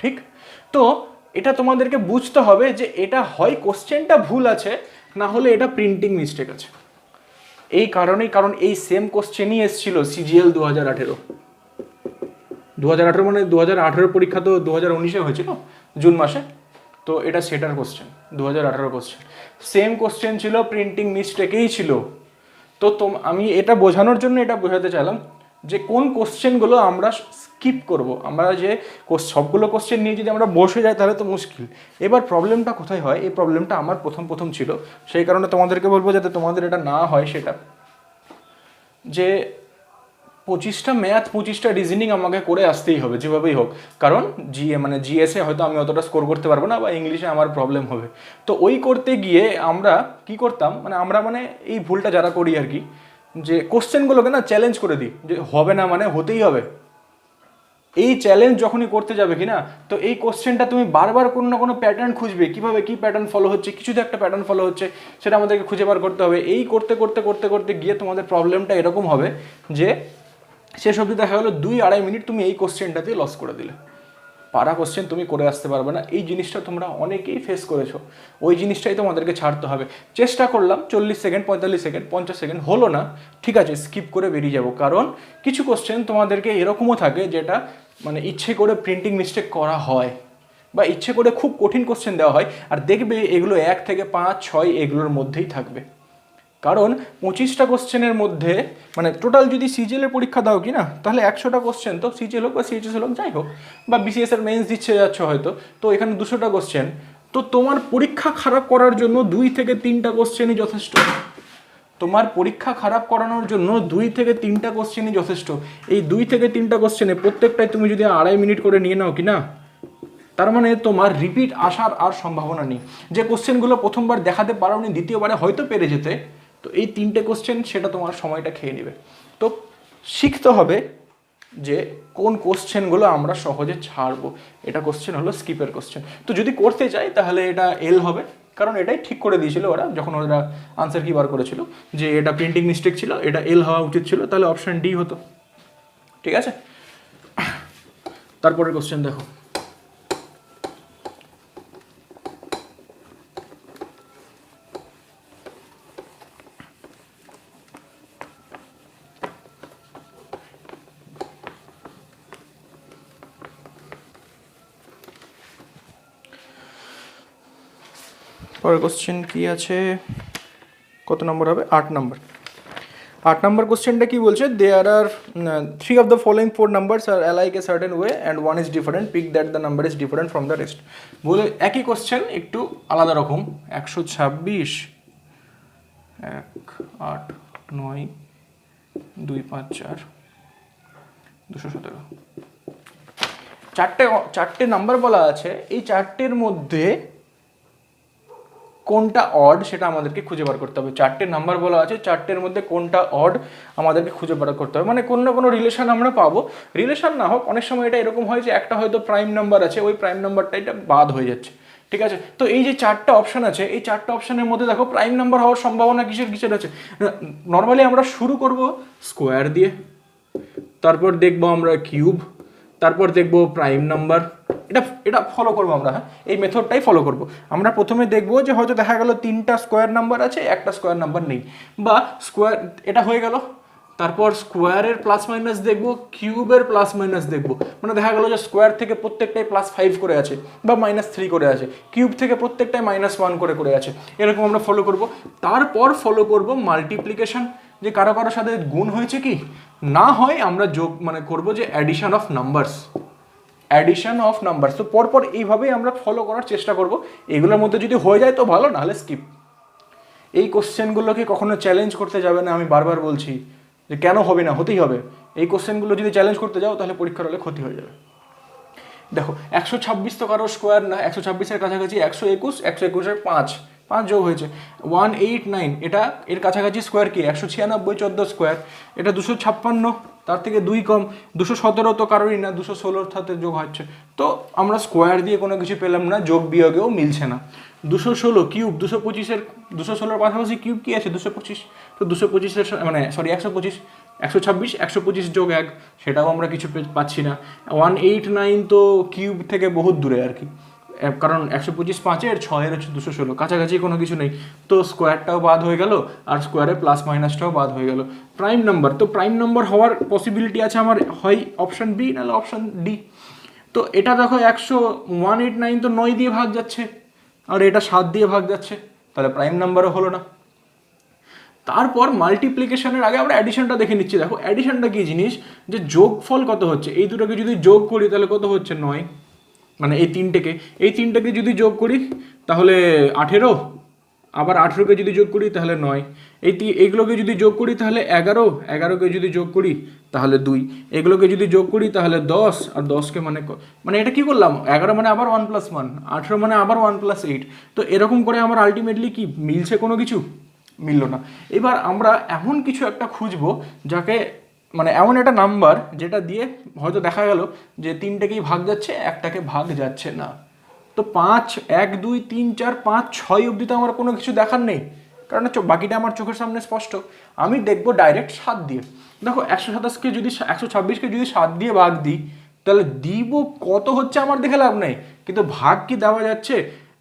ঠিক? তো এটা তোমাদেরকে বুঝতে হবে যে এটা হয় কোশ্চেনটা ভুল আছে, না হলে এটা প্রিন্টিং মিস্টেক আছে, এই কারণেই, কারণ এই সেম কোশ্চেনই এসেছিল সিজিএল 2018 মানে 2018 পরীক্ষা তো 2019-এ হয়েছিল জুন মাসে, তো এটা সেটার কোশ্চেন 2018 কোশ্চেন, সেম কোশ্চেন ছিল, প্রিন্টিং মিস্টেকেই ছিল। তো আমি এটা বোঝানোর জন্য এটা বোঝাতে চাইলাম যে কোন কোশ্চেনগুলো আমরা স্কিপ করব। আমরা যে সবগুলো কোশ্চেন নিয়ে যদি আমরা বসে যাই তাহলে তো মুশকিল। এবার প্রবলেমটা কোথায় হয়, এই প্রবলেমটা আমার প্রথম ছিল, সেই কারণে তোমাদেরকে বলবো যাতে তোমাদের এটা না হয় সেটা, যে 25টা ম্যাথ 25টা রিজনিং আমাকে করে আসতেই হবে যেভাবেই হোক, কারণ জিএসে হয়তো আমি অতটা স্কোর করতে পারবো না, বা ইংলিশে আমার প্রবলেম হবে। তো ওই করতে গিয়ে আমরা কি করতাম, আমরা এই ভুলটা যারা করি আর কি, যে কোশ্চেনগুলোকে না চ্যালেঞ্জ করে দিই, যে হবে না মানে হতেই হবে। এই চ্যালেঞ্জ যখনই করতে যাবে কি না, তো এই কোশ্চেনটা তুমি বারবার কোনো না কোনো প্যাটার্ন খুঁজবে, কিভাবে কি প্যাটার্ন ফলো হচ্ছে, কিছু তো একটা প্যাটার্ন ফলো হচ্ছে, সেটা আমাদেরকে খুঁজে বার করতে হবে। এই করতে করতে করতে করতে গিয়ে তোমাদের প্রবলেমটা এরকম হবে যে শেষ অবধি দেখা গেলো 2-2.5 মিনিট তুমি এই কোশ্চেনটাতে লস করে দিলে, পারা কোশ্চেন তুমি করে আসতে পারবে না। এই জিনিসটা তোমরা অনেকেই ফেস করেছো, ওই জিনিসটাই তোমাদেরকে ছাড়তে হবে। চেষ্টা করলাম 40 সেকেন্ড 45 সেকেন্ড 50 সেকেন্ড, হলো না, ঠিক আছে, স্কিপ করে বেরিয়ে যাবো। কারণ কিছু কোশ্চেন তোমাদেরকে এরকমও থাকে যেটা ইচ্ছে করে প্রিন্টিং মিস্টেক করা হয়, বা ইচ্ছে করে খুব কঠিন কোশ্চেন দেওয়া হয়, আর দেখবে এগুলো 1 থেকে 5, 6 এগুলোর মধ্যেই থাকবে। কারণ 25টা কোশ্চেনের মধ্যে টোটাল যদি সিজিএলের পরীক্ষা দাও কি না, তাহলে 100টা কোশ্চেন তো সিজিএল হোক বা সিএইচএস হোক যাই হোক, বা বিসিএস এর মেন্স দিচ্ছে যাচ্ছ হয়তো, তো এখানে 200টা কোশ্চেন, তো তোমার পরীক্ষা খারাপ করার জন্য 2 থেকে 3টা কোশ্চেনই যথেষ্ট। তোমার পরীক্ষা খারাপ করানোর জন্য 2 থেকে 3টা কোশ্চেনই যথেষ্ট। এই 2 থেকে 3টা কোশ্চেনে প্রত্যেকটাই তুমি যদি 2.5 মিনিট করে নিয়ে নাও কি না, তার মানে তোমার রিপিট আসার আর সম্ভাবনা নেই। যে কোশ্চেনগুলো প্রথমবার দেখাতে পারোনি, দ্বিতীয়বারে হয়তো পেরে যেতে, তো এই 3টে কোশ্চেন সেটা তোমার সময়টা খেয়ে নেবে। তো শিখতে হবে যে কোন কোশ্চেনগুলো আমরা সহজে ছাড়বো। এটা কোশ্চেন হলো স্কিপের কোশ্চেন। তো যদি করতে চাই তাহলে এটা এল হবে, কারণ এটাই ঠিক করে দিয়েছিল ওরা যখন ওরা আনসার কি বার করেছিল, যে এটা প্রিন্টিং মিস্টেক ছিল, এটা এল হওয়া উচিত ছিল, তাহলে অপশন ডি হতো। ঠিক আছে, তারপরের কোশ্চেন দেখো। পরের কোশ্চেন কি আছে, কত নম্বর হবে, 8 নম্বর। 8 নম্বর কোশ্চেনটা কি বলছে, দেয়ার আর 3 of the following 4 numbers are alike a certain way and one is different, pick that the number is different from the rest। বলে একই কোশ্চেন একটু আলাদা রকম, 126 1 8 9 2 5 4 217 চারটে নাম্বার বলা আছে। এই চারটের মধ্যে কোনটা অড সেটা আমাদেরকে খুঁজে বার করতে হবে। 4টে নাম্বার বলা আছে, 4টের মধ্যে কোনটা অড আমাদেরকে খুঁজে বার করতে হবে। কোনো না কোনো রিলেশন আমরা পাবো, রিলেশন না হোক, অনেক সময় এটা এরকম হয় যে একটা হয়তো প্রাইম নাম্বার আছে, ওই প্রাইম নাম্বারটা এটা বাদ হয়ে যাচ্ছে। ঠিক আছে, তো এই যে 4টা অপশন আছে, এই 4টা অপশনের মধ্যে দেখো প্রাইম নাম্বার হওয়ার সম্ভাবনা কিসের আছে। নর্মালি আমরা শুরু করব স্কোয়ার দিয়ে, তারপর দেখবো আমরা কিউব, তারপর দেখবো প্রাইম নাম্বার। এটা ফলো করবো আমরা, হ্যাঁ, এই মেথডটাই ফলো করবো আমরা। প্রথমে দেখবো যে হয়তো দেখা গেল 3টা স্কোয়ার নাম্বার আছে, একটা স্কোয়ার নাম্বার নেই, বা স্কোয়ার এটা হয়ে গেল। তারপর স্কোয়ারের প্লাস মাইনাস দেখবো, কিউবের প্লাস মাইনাস দেখবো, দেখা গেলো যে স্কোয়ার থেকে প্রত্যেকটাই +5 করে আছে বা -3 করে আছে, কিউব থেকে প্রত্যেকটাই -1 করে আছে, এরকম আমরা ফলো করব। তারপর ফলো করব মাল্টিপ্লিকেশন, যে কারো কারোর সাথে গুণ হয়েছে কি না হয় আমরা যোগ করব যে অ্যাডিশন অফ নাম্বারস। তো পরপর এইভাবেই আমরা ফলো করার চেষ্টা করব। এগুলোর মধ্যে যদি হয়ে যায় তো ভালো, নাহলে স্কিপ। এই কোশ্চেনগুলোকে কখনো চ্যালেঞ্জ করতে যাবে না, আমি বারবার বলছি যে কেন হবে না, হতেই হবে। এই কোশ্চেনগুলো যদি চ্যালেঞ্জ করতে যাও তাহলে পরীক্ষার হলে ক্ষতি হয়ে যাবে। দেখো 126 তো কারো স্কোয়ার না, 126-এর কাছাকাছি 121, 121-এর 5 যোগ হয়েছে 189, এটা এর কাছাকাছি স্কোয়ার কি 196, 14 স্কোয়ার, এটা 256, তার থেকে 2 কম 217, তো কারোরই না, 216-র সাথে যোগ হচ্ছে। তো আমরা স্কোয়ার দিয়ে কোনো কিছু পেলাম না, যোগ বিয়োগেও মিলছে না। 216 কিউব 225-এর 216-এর পাশাপাশি কিউব কি আছে 225, তো 225-এর 125, 126 125 যোগ 1, সেটাও আমরা কিছু পাচ্ছি না। 189 তো কিউব থেকে বহুত দূরে আর কি, কারণ 125 5-এর 6-এর হচ্ছে 216, কাছাকাছি কোনো কিছু নেই, তো স্কোয়ারটাও বাদ হয়ে গেল আর স্কোয়ারে প্লাস মাইনাসটাও বাদ হয়ে গেল। প্রাইম নাম্বার, তো প্রাইম নাম্বার হওয়ার পসিবিলিটি আছে আমার হয় অপশান বি নাহলে অপশান ডি। তো এটা দেখো 189 তো 9 দিয়ে ভাগ যাচ্ছে আর এটা 7 দিয়ে ভাগ যাচ্ছে, তাহলে প্রাইম নাম্বারও হলো না। তারপর মাল্টিপ্লিকেশনের আগে আমরা অ্যাডিশনটা দেখে নিচ্ছি। দেখো অ্যাডিশনটা কি জিনিস, যে যোগফল কত হচ্ছে, এই দুটোকে যদি যোগ করি তাহলে কত হচ্ছে 9, মানে এই তিনটেকে যদি যোগ করি তাহলে 18, আবার 18কে যদি যোগ করি তাহলে 9, এইগুলোকে যদি যোগ করি তাহলে 11কে যদি যোগ করি তাহলে 2, এগুলোকে যদি যোগ করি তাহলে 10, আর 10কে মানে এটা কি করলাম, 11 মানে আবার 1 + 1, 18 মানে আবার 1 + 8। তো এরকম করে আমার আলটিমেটলি কি মিলছে, কোনো কিছু মিলল না। এবার আমরা এমন কিছু একটা খুঁজবো যাকে মানে এমন একটা নাম্বার যেটা দিয়ে হয়তো দেখা গেল যে 3টেকেই ভাগ যাচ্ছে, একটাকে ভাগ যাচ্ছে না। তো 5, 1, 2, 3, 4, 5, 6 অবধি তো আমার কোনো কিছু দেখার নেই, কারণ বাকিটা আমার চোখের সামনে স্পষ্ট। আমি দেখবো ডাইরেক্ট 7 দিয়ে। দেখো 127কে যদি 126কে যদি 7 দিয়ে ভাগ দিই তাহলে দিব কত হচ্ছে আমার দেখে লাভ নেই, কিন্তু ভাগ কি দেওয়া যাচ্ছে,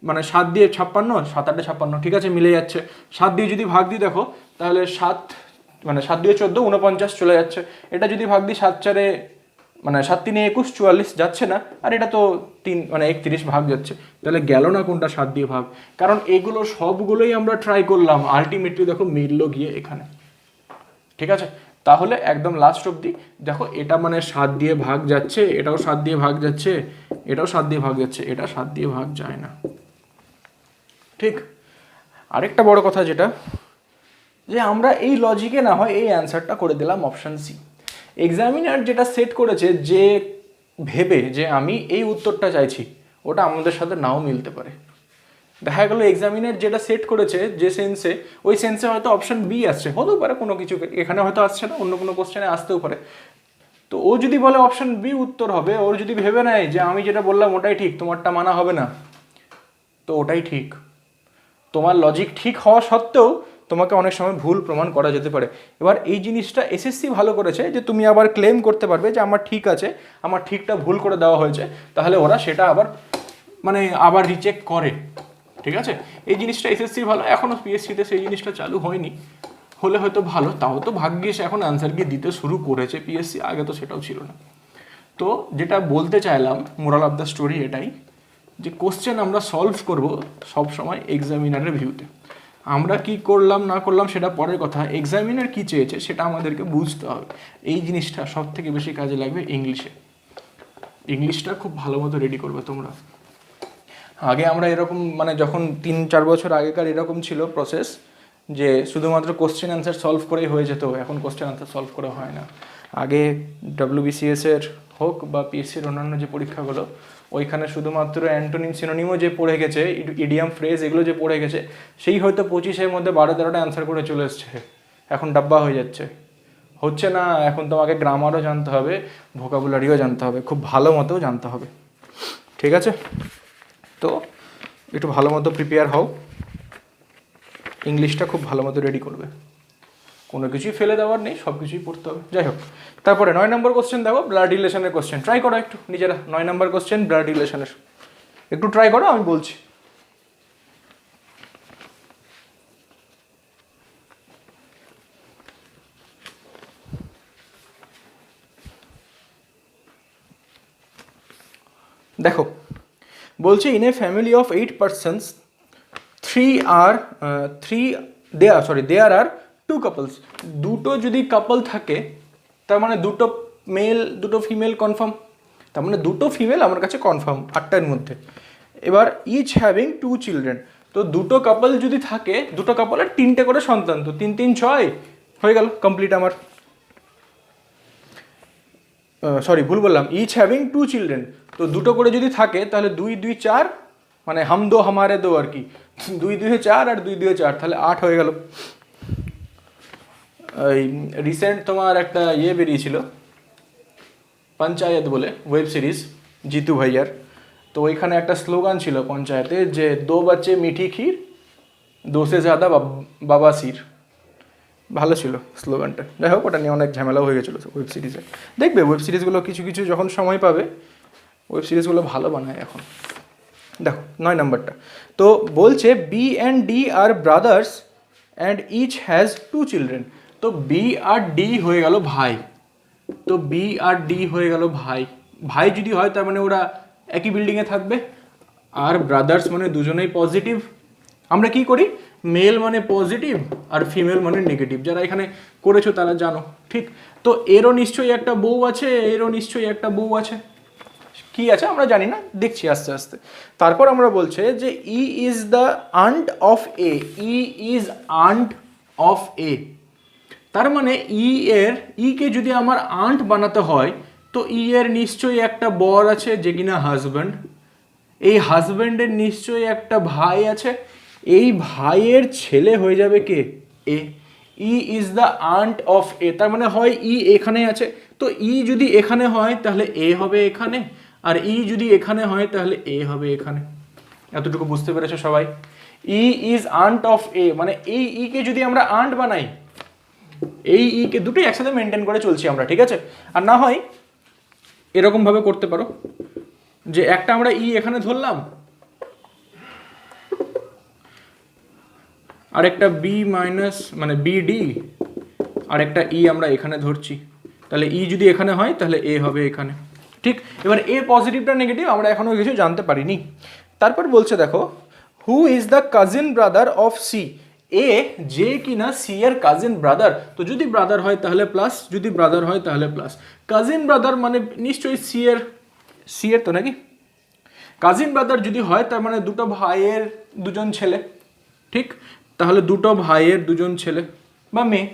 মানে 7 দিয়ে 56, 7 8 56, ঠিক আছে মিলে যাচ্ছে। 7 দিয়ে যদি ভাগ দিই দেখো তাহলে 7 মানে 7 দিয়ে 14, 49 চলে যাচ্ছে। এটা যদি ভাগ দিই 7 4 মানে 7 3 21, 44 যাচ্ছে না, আর এটা তো 3 মানে 31 ভাগ যাচ্ছে, তাহলে গেল না কোনটা 7 দিয়ে ভাগ। কারণ এগুলো সবগুলোই আমরা ট্রাই করলাম, আলটিমেটলি দেখো মিললো গিয়ে এখানে, ঠিক আছে। তাহলে একদম লাস্ট অবধি দেখো এটা মানে 7 দিয়ে ভাগ যাচ্ছে, এটাও 7 দিয়ে ভাগ যাচ্ছে, এটাও 7 দিয়ে ভাগ যাচ্ছে, এটা 7 দিয়ে ভাগ যায় না, ঠিক। আরেকটা বড় কথা যেটা, যে আমরা এই লজিকে না হয় এই অ্যান্সারটা করে দিলাম অপশান সি। এক্সামিনার যেটা সেট করেছে, যে ভেবে যে আমি এই উত্তরটা চাইছি, ওটা আমাদের সাথে নাও মিলতে পারে। দেখা গেলো এক্সামিনার যেটা সেট করেছে যে সেন্সে, ওই সেন্সে হয়তো অপশান বি আসছে, হতেও পারে কোনো কিছু, এখানে হয়তো আসছে না, অন্য কোনো কোশ্চেনে আসতেও পারে। তো ও যদি বলে অপশান বি উত্তর হবে, ওর যদি ভেবে নেয় যে আমি যেটা বললাম ওটাই ঠিক, তোমারটা মানা হবে না, তো ওটাই ঠিক। তোমার লজিক ঠিক হওয়া সত্ত্বেও তোমাকে অনেক সময় ভুল প্রমাণ করা যেতে পারে। এবার এই জিনিসটা এসএসসি ভালো করেছে, যে তুমি আবার ক্লেম করতে পারবে যে আমার ঠিক আছে, আমার ঠিকটা ভুল করে দেওয়া হয়েছে, তাহলে ওরা সেটা আবার মানে আবার রিচেক করে, ঠিক আছে। এই জিনিসটা এসএসসি ভালো, এখনও পিএসসিতে সেই জিনিসটা চালু হয়নি, হলে হয়তো ভালো। তাও তো ভাগ্যিস এখন আনসার কি দিতে শুরু করেছে পিএসসি, আগে তো সেটাও ছিল না। তো যেটা বলতে চাইলাম, মোরাল অফ দ্য স্টোরি এটাই, যে কোশ্চেন আমরা সলভ করব সব সময় এক্সামিনারের ভিউতে। আমরা কি করলাম না করলাম সেটা পরের কথা, এক্সামিনার কি চেয়েছে সেটা আমাদেরকে বুঝতে হবে। এই জিনিসটা সব থেকে বেশি কাজে লাগবে ইংলিশে। ইংলিশটা খুব ভালো মতো রেডি করবে তোমরা। আগে আমরা এরকম মানে যখন 3-4 বছর আগেকার এরকম ছিল প্রসেস, যে শুধুমাত্র কোশ্চেন অ্যান্সার সলভ করেই হয়ে যেত, এখন কোশ্চেন অ্যান্সার সলভ করে হয় না। আগে WBCS এর হোক বা পিএসসির অন্যান্য যে পরীক্ষাগুলো, ওইখানে শুধুমাত্র অ্যান্টোনিম সিনোনিমও যে পড়ে গেছে, ইডিয়াম ফ্রেজ এগুলো যে পড়ে গেছে, সেই হয়তো 25-এর মধ্যে 12-13টা অ্যান্সার করে চলে এসছে, এখন ডাব্বা হয়ে যাচ্ছে। হচ্ছে না, এখন তোমাকে গ্রামারও জানতে হবে, ভোকাবুলারিও জানতে হবে, খুব ভালো মতো জানতে হবে, ঠিক আছে। তো একটু ভালো মতো প্রিপেয়ার হও, ইংলিশটা খুব ভালো মতো রেডি করবে, কোনো কিছুই ফেলে দেওয়ার নেই, সব কিছুই পড়তে হবে। যাই হোক, তারপরে 9 নম্বর কোশ্চেন দেখো, ব্লাড রিলেশনের কোশ্চেন ট্রাই করো একটু নিজেরা। 9 নম্বর কোশ্চেন ব্লাড রিলেশনের, একটু ট্রাই করো, আমি বলছি। দেখো বলছে, in a family of 8 persons, there are 2 couples। দুটো যদি কাপল থাকে, তার মানে দুটো মেল দুটো ফিমেল কনফার্ম, তার মানে দুটো ফিমেল আমার কাছে কনফার্ম 8টার মধ্যে। এবার ইচ হ্যাভিং 2 চিলড্রেন, তো দুটো কাপল যদি থাকে, দুটো কাপলের 3টে করে সন্তান, তো 3 3 6 হয়ে গেল কমপ্লিট আমার। সরি ভুল বললাম, ইচ হ্যাভিং 2 চিলড্রেন, তো দুটো করে যদি থাকে তাহলে 2 2 4, মানে হাম দো হামারে দো আর কি, 2 2 4 আর 2 2 4, তাহলে 8 হয়ে গেল। এই রিসেন্ট তোমার একটা বেরিয়েছিল পঞ্চায়েত বলে ওয়েব সিরিজ, জিতু ভাইয়ার, তো ওইখানে একটা স্লোগান ছিল পঞ্চায়েতে, যে 2 বাচ্চে মিঠি ক্ষীর, 2 से ज़्यादा বাবাসির। ভালো ছিল স্লোগানটা। যাই হোক, ওটা নিয়ে অনেক ঝামেলা হয়ে গেছিলো ওয়েব সিরিজে। দেখবে ওয়েব সিরিজগুলো কিছু কিছু যখন সময় পাবে, ওয়েব সিরিজগুলো ভালো বানায় এখন। দেখো 9 নম্বরটা তো বলছে B and D are brothers and each has 2 children. তো বি আর ডি হয়ে গেল ভাই, তো বি আর ডি হয়ে গেল ভাই, ভাই যদি হয় তার মানে ওরা একই বিল্ডিংয়ে থাকবে, আর ব্রাদার্স মানে দুজনেই পজিটিভ। আমরা কি করি, মেল মানে পজিটিভ আর ফিমেল মানে নেগেটিভ, যারা এখানে করেছো তারা জানো, ঠিক? তো এরও নিশ্চয়ই একটা বউ আছে, এরও নিশ্চয়ই একটা বউ আছে, কি আছে আমরা জানি না, দেখছি আস্তে আস্তে। তারপর আমরা বলছে যে E is the aunt of A, E is aunt of A, তার মানে ই কে যদি আমার আন্ট বানাতে হয় তো ই এর নিশ্চয়ই একটা বর আছে যে কিনা হাজব্যান্ড, এই হাজব্যান্ডের নিশ্চয়ই একটা ভাই আছে, এই ভাইয়ের ছেলে হয়ে যাবে কে, এ। E is the aunt of A, তার মানে হয় ই এখানে আছে, তো ই যদি এখানে হয় তাহলে এ হবে এখানে, আর ই যদি এখানে হয় তাহলে এ হবে এখানে। এতটুকু বুঝতে পেরেছো সবাই? ই ইজ আন্ট অফ এ মানে এই ই কে যদি আমরা আন্ট বানাই, এই ই কে দুটোই একসাথে মেনটেন করে চলছি আমরা, ঠিক আছে? আর না হয় এরকম ভাবে করতে পারো যে একটা আমরা ই এখানে ধরলাম, আর একটা বি মাইনাস মানে বিডি, আর একটা ই আমরা এখানে ধরছি, তাহলে ই যদি এখানে হয় তাহলে এ হবে এখানে, ঠিক? এবার এ পজিটিভটা নেগেটিভ আমরা এখনো কিছু জানতে পারিনি। তারপর বলছে দেখো who is the cousin brother of C, A যে কিনা সি এর কাজিন ব্রাদার, তো যদি ব্রাদার হয় তাহলে প্লাস, যদি ব্রাদার হয় তাহলে প্লাস। কাজিন ব্রাদার মানে নিশ্চয়ই সি এর তো নাকি, কাজিন ব্রাদার যদি হয় তার মানে দুটো ভাইয়ের দুজন ছেলে, ঠিক? তাহলে দুটো ভাইয়ের দুজন ছেলে বা মেয়ে,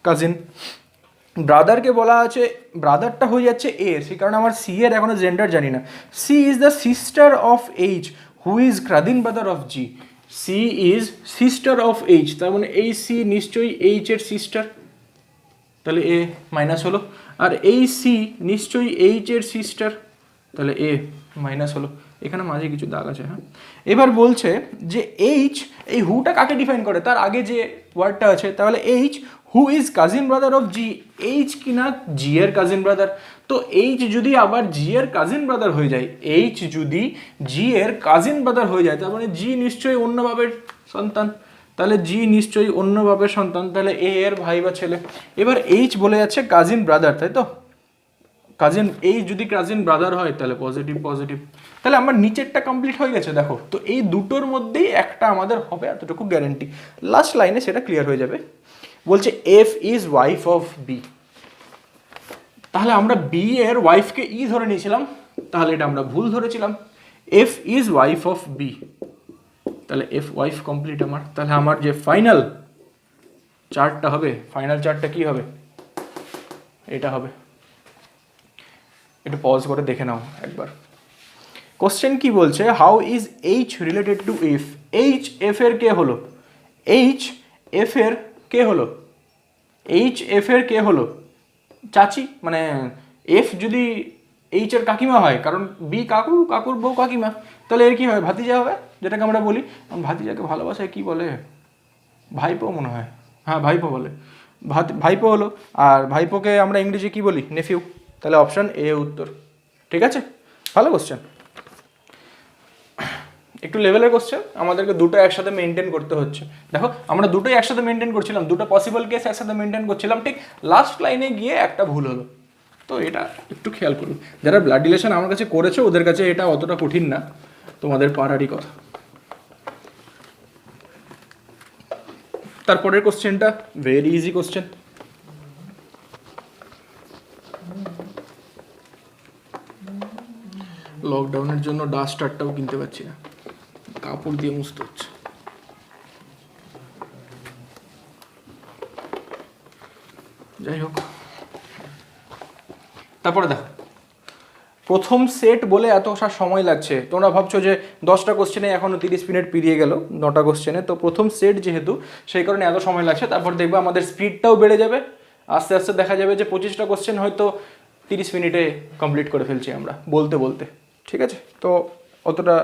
কাজিন। ব্রাদারকে বলা আছে, ব্রাদারটা হয়ে যাচ্ছে এ, সেই কারণে আমার সি এর এখনো জেন্ডার জানি না। C is the sister of H who is cousin brother of G, C is sister of H, তার মানে এই সি নিশ্চয়ই এইচ এর সিস্টার, তাহলে এ মাইনাস হলো। আর এই সি নিশ্চয়ই এইচ এর সিস্টার, তাহলে এ মাইনাস হলো। এখানে মাঝে কিছু দাগ আছে, হ্যাঁ। এবার বলছে যে এইচ, এই হুটা কাকে ডিফাইন করে, তার আগে যে ওয়ার্ডটা আছে, তাহলে H who is cousin brother of G, H কিনা জি এর কাজিন ব্রাদার। তো এইচ যদি আবার জি এর কাজিন ব্রাদার হয়ে যায়, এইচ যদি জি এর কাজিন ব্রাদার হয়ে যায়, তার মানে জি নিশ্চয়ই অন্য বাবের সন্তান, তাহলে জি নিশ্চয়ই অন্য বাবের সন্তান, তাহলে এ এর ভাই বা ছেলে। এবার এইচ বলে যাচ্ছে কাজিন ব্রাদার, তাই তো? কাজিন, এই যদি কাজিন ব্রাদার হয় তাহলে পজিটিভ পজিটিভ, তাহলে আমার নিচেরটা কমপ্লিট হয়ে গেছে। দেখো তো এই দুটোর মধ্যেই একটা আমাদের হবে, এতটুকু গ্যারেন্টি। লাস্ট লাইনে সেটা ক্লিয়ার হয়ে যাবে। বলছে F is wife of B, তাহলে আমরা বি এর ওয়াইফকে ই ধরে নিয়েছিলাম, তাহলে এটা আমরা ভুল ধরেছিলাম। F is wife of B, তাহলে এফ ওয়াইফ কমপ্লিট আমার। তাহলে আমার যে ফাইনাল চার্টটা হবে, ফাইনাল চার্টটা কি হবে, এটা হবে। একটু পজ করে দেখে নাও একবার। কোশ্চেন কি বলছে, how is H related to F, H F এর কে হলো, এইচ এফ এর কে হলো, এইচ এফ এর কে হলো চাচি, মানে এফ যদি এইচ এর কাকিমা হয়, কারণ বি কাকু, কাকুর বউ কাকিমা, তাহলে এর কি হবে, ভাতিজা হবে, যেটাকে আমরা বলি। ভাতিজাকে ভালোবাসায় কি বলে, ভাইপো মনে হয়, হ্যাঁ ভাইপো বলে, ভাইপো হলো। আর ভাইপোকে আমরা ইংরেজি কি বলি, নেফিউ, তাহলে অপশান এ উত্তর। ঠিক আছে, ভালো কোশ্চেন, একটু লেভেলের কোশ্চেন, আমাদেরকে দুটো একসাথে মেনটেন করতে হচ্ছে। দেখো আমরা দুটোই একসাথে মেনটেন করছিলাম, দুটো পসিবল কেস একসাথে মেনটেন করছিলাম, ঠিক লাস্ট লাইনে গিয়ে একটা ভুল হলো। তো এটা একটু খেয়াল করুন, যারা ব্লাড রিলেশন আমার কাছে করেছো ওদের কাছে এটা অতটা কঠিন না, তোমাদের পারারই কথা। তারপরের কোশ্চেনটা ভেরি ইজি কোশ্চেন। লকডাউনের জন্য ডাস্টারটাও কিনতে পারছি না, কাপড় দিয়ে মুছতে হচ্ছে। যাই হোক, তারপরে দেখো প্রথম সেট বলে এত সময় লাগছে, তোমরা ভাবছো যে 10টা কোশ্চেনে এখনো 30 মিনিট পেরিয়ে গেল, 9টা কোশ্চেনে, তো প্রথম সেট যেহেতু সেই কারণে এত সময় লাগছে। তারপর দেখবে আমাদের স্পিডটাও বেড়ে যাবে, আস্তে আস্তে দেখা যাবে যে 25টা কোশ্চেন হয়তো 30 মিনিটে কমপ্লিট করে ফেলছি আমরা বলতে বলতে। ঠিক আছে, তো অতটা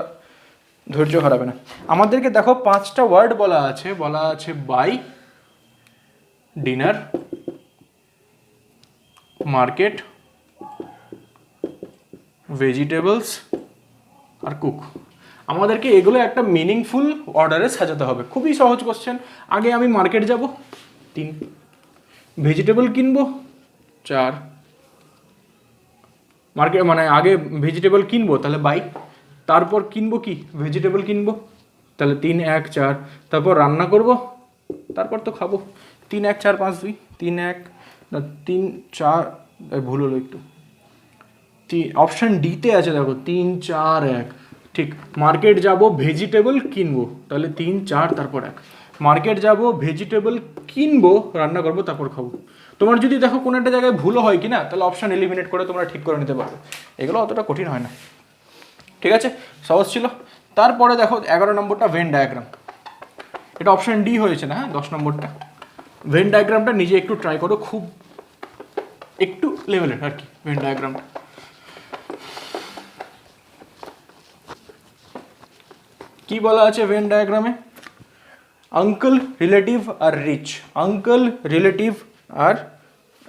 ধৈর্য হারাবে না। আমাদেরকে দেখো 5টা ওয়ার্ড বলা আছে বাই, ডিনার, মার্কেট, ভেজিটেবলস আর কুক। আমাদেরকে এগুলো একটা মিনিংফুল অর্ডারে সাজাতে হবে। খুবই সহজ কোশ্চেন। আগে আমি মার্কেট যাব 3, ভেজিটেবল কিনবো 4, মার্কেট মানে আগে ভেজিটেবল কিনবো তাহলে বাই, তারপর কিনবো কি ভেজিটেবল কিনবো তাহলে 3 1 4, তারপর রান্না করব, তারপর তো খাবো। 3 1 4 5 2, 3 1 না 3 4, ভুল হলো একটু, অপশান ডিতে আছে দেখো 3 4 1, ঠিক। মার্কেট যাব ভেজিটেবল কিনবো তাহলে 3 4 তারপর 1, মার্কেট যাব ভেজিটেবল কিনবো রান্না করবো তারপর খাবো। তোমার যদি দেখো কোনো একটা জায়গায় ভুলও হয় কি না, তাহলে অপশান এলিমিনেট করে তোমরা ঠিক করে নিতে পারবে। এগুলো অতটা কঠিন হয় না, ঠিক আছে, সহজ ছিল। তারপরে দেখো 11 নম্বরটা ভেন ডায়াগ্রাম, এটা অপশান ডি হয়েছে না, হ্যাঁ 10 নম্বরটা। ভেন ডায়াগ্রামটা নিজে একটু ট্রাই করো, খুব একটু লেভেলের আর কি ভেন ডায়াগ্রামটা। কি বলা আছে ভেন ডায়াগ্রামে? আঙ্কেল রিলেটিভ আর রিচ, আঙ্কেল রিলেটিভ আর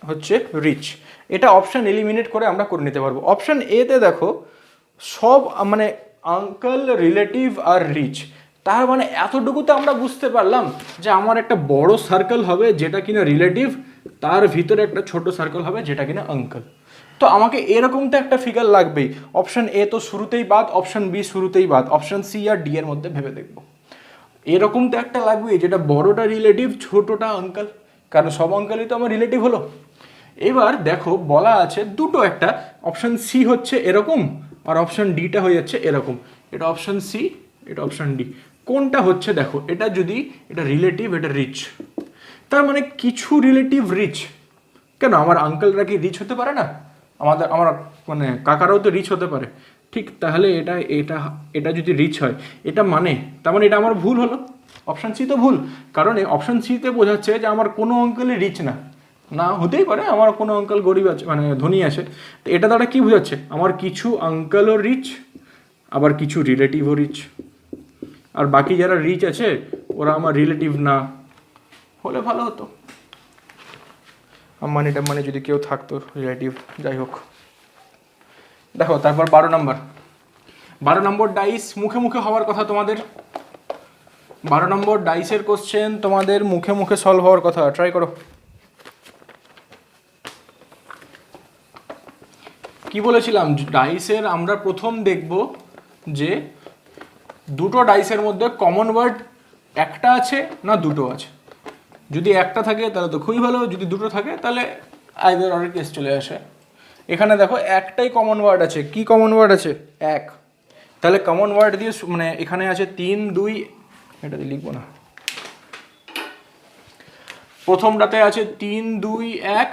হচ্ছে রিচ, এটা অপশান এলিমিনেট করে আমরা করে নিতে পারবো। অপশান এতে দেখো সব মানে আঙ্কেল রিলেটিভ আর রিচ, তার মানে এতটুকুতে আমরা বুঝতে পারলাম যে আমার একটা বড় সার্কেল হবে যেটা কিনা রিলেটিভ, তার ভিতরে একটা ছোট সার্কেল হবে যেটা কিনা আঙ্কেল। তো আমাকে এরকম তো একটা ফিগার লাগবেই। অপশান এ তো শুরুতেই বাদ, অপশান বি শুরুতেই বাদ, অপশান সি আর ডি এর মধ্যে ভেবে দেখবো। এরকম তো একটা লাগবেই যেটা বড়টা রিলেটিভ ছোটটা আঙ্কেল, কারণ সব আঙ্কেলই তো আমার রিলেটিভ হলো। এবার দেখো বলা আছে দুটো, একটা অপশান সি হচ্ছে এরকম আর অপশান ডিটা হয়ে যাচ্ছে এরকম। এটা অপশান সি, এটা অপশান ডি, কোনটা হচ্ছে দেখো, এটা যদি এটা রিলেটিভ এটা রিচ, তার মানে কিছু রিলেটিভ রিচ। কেন আমার আঙ্কেলরা কি রিচ হতে পারে না? আমার মানে কাকারাও তো রিচ হতে পারে, ঠিক। তাহলে এটা এটা এটা যদি রিচ হয় এটা মানে, তার মানে এটা আমার ভুল হলো, অপশান সি তো ভুল। কারণ এই অপশান সিতে বোঝাচ্ছে যে আমার কোনো অঙ্কেলই রিচ না, না হতেই পারে আমার কোনো আঙ্কেল গরিব আছে মানে ধনী আছে। তো এটা দ্বারা কি বোঝাচ্ছে, আমার কিছু আঙ্কেলও রিচ আবার কিছু রিলেটিভও রিচ, আর বাকি যারা রিচ আছে ওরা আমার রিলেটিভ না হলে ভালো হতো। আম্বানি টাম্বানি যদি কেউ থাকতো রিলেটিভ, যাই হোক। দেখো তারপর 12 নম্বর ডাইস মুখে মুখে হওয়ার কথা তোমাদের। 12 নম্বর ডাইসের কোশ্চেন তোমাদের মুখে মুখে সলভ হওয়ার কথা, ট্রাই করো। কি বলেছিলাম, ডাইসের আমরা প্রথম দেখব যে দুটো ডাইসের মধ্যে কমন ওয়ার্ড একটা আছে না দুটো আছে। যদি একটা থাকে তাহলে তো খুবই ভালো, যদি দুটো থাকে তাহলে আইদার অর কেস চলে আসে। এখানে দেখো একটাই কমন ওয়ার্ড আছে। কি কমন ওয়ার্ড আছে? 1। তাহলে কমন ওয়ার্ড দিয়ে মানে এখানে আছে 3 2, এটা দিয়ে লিখবো না, প্রথমটাতে আছে 3 2 1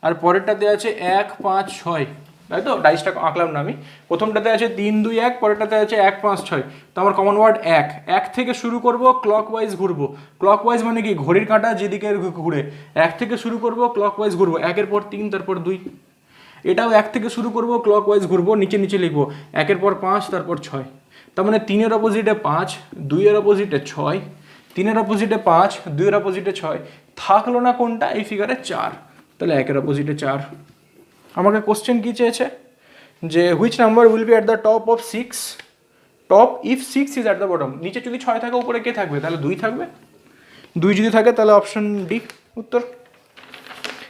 আর পরেরটাতে আছে 1 5 6, তাই তো? ডাইসটা আঁকলাম না আমি। প্রথমটাতে আছে 3 2 1, পরেরটাতে আছে 1 5 6। তো আমার কমন ওয়ার্ড 1 থেকে শুরু করব, ক্লকওয়াইজ ঘুরবো। ক্লকওয়াইজ মানে কি, ঘড়ির কাঁটা যেদিকে ঘুরে 1 থেকে শুরু করব, ক্লকওয়াইজ ঘুরবো, 1-এর পর 3 তারপর 2। এটাও 1 থেকে শুরু করব, ক্লকওয়াইজ ঘুরবো, নিচে নিচে লিখবো 1-এর পর 5 তারপর 6। তার মানে 3-এর অপোজিটে 5, 2-এর অপোজিটে 6, 3-এর অপোজিটে 5, 2-এর অপোজিটে 6, থাকলো না কোনটা এই ফিগারে? 4। তাহলে 1-এর অপোজিটে 4। আমাকে কোশ্চেন কি চেয়েছে যে which number will be at the top of 6, top if 6 is at the bottom. নিচে যদি 6 থাকে উপরে কে থাকবে? তাহলে 2 থাকবে। 2 যদি থাকে তাহলে অপশন ডি উত্তর,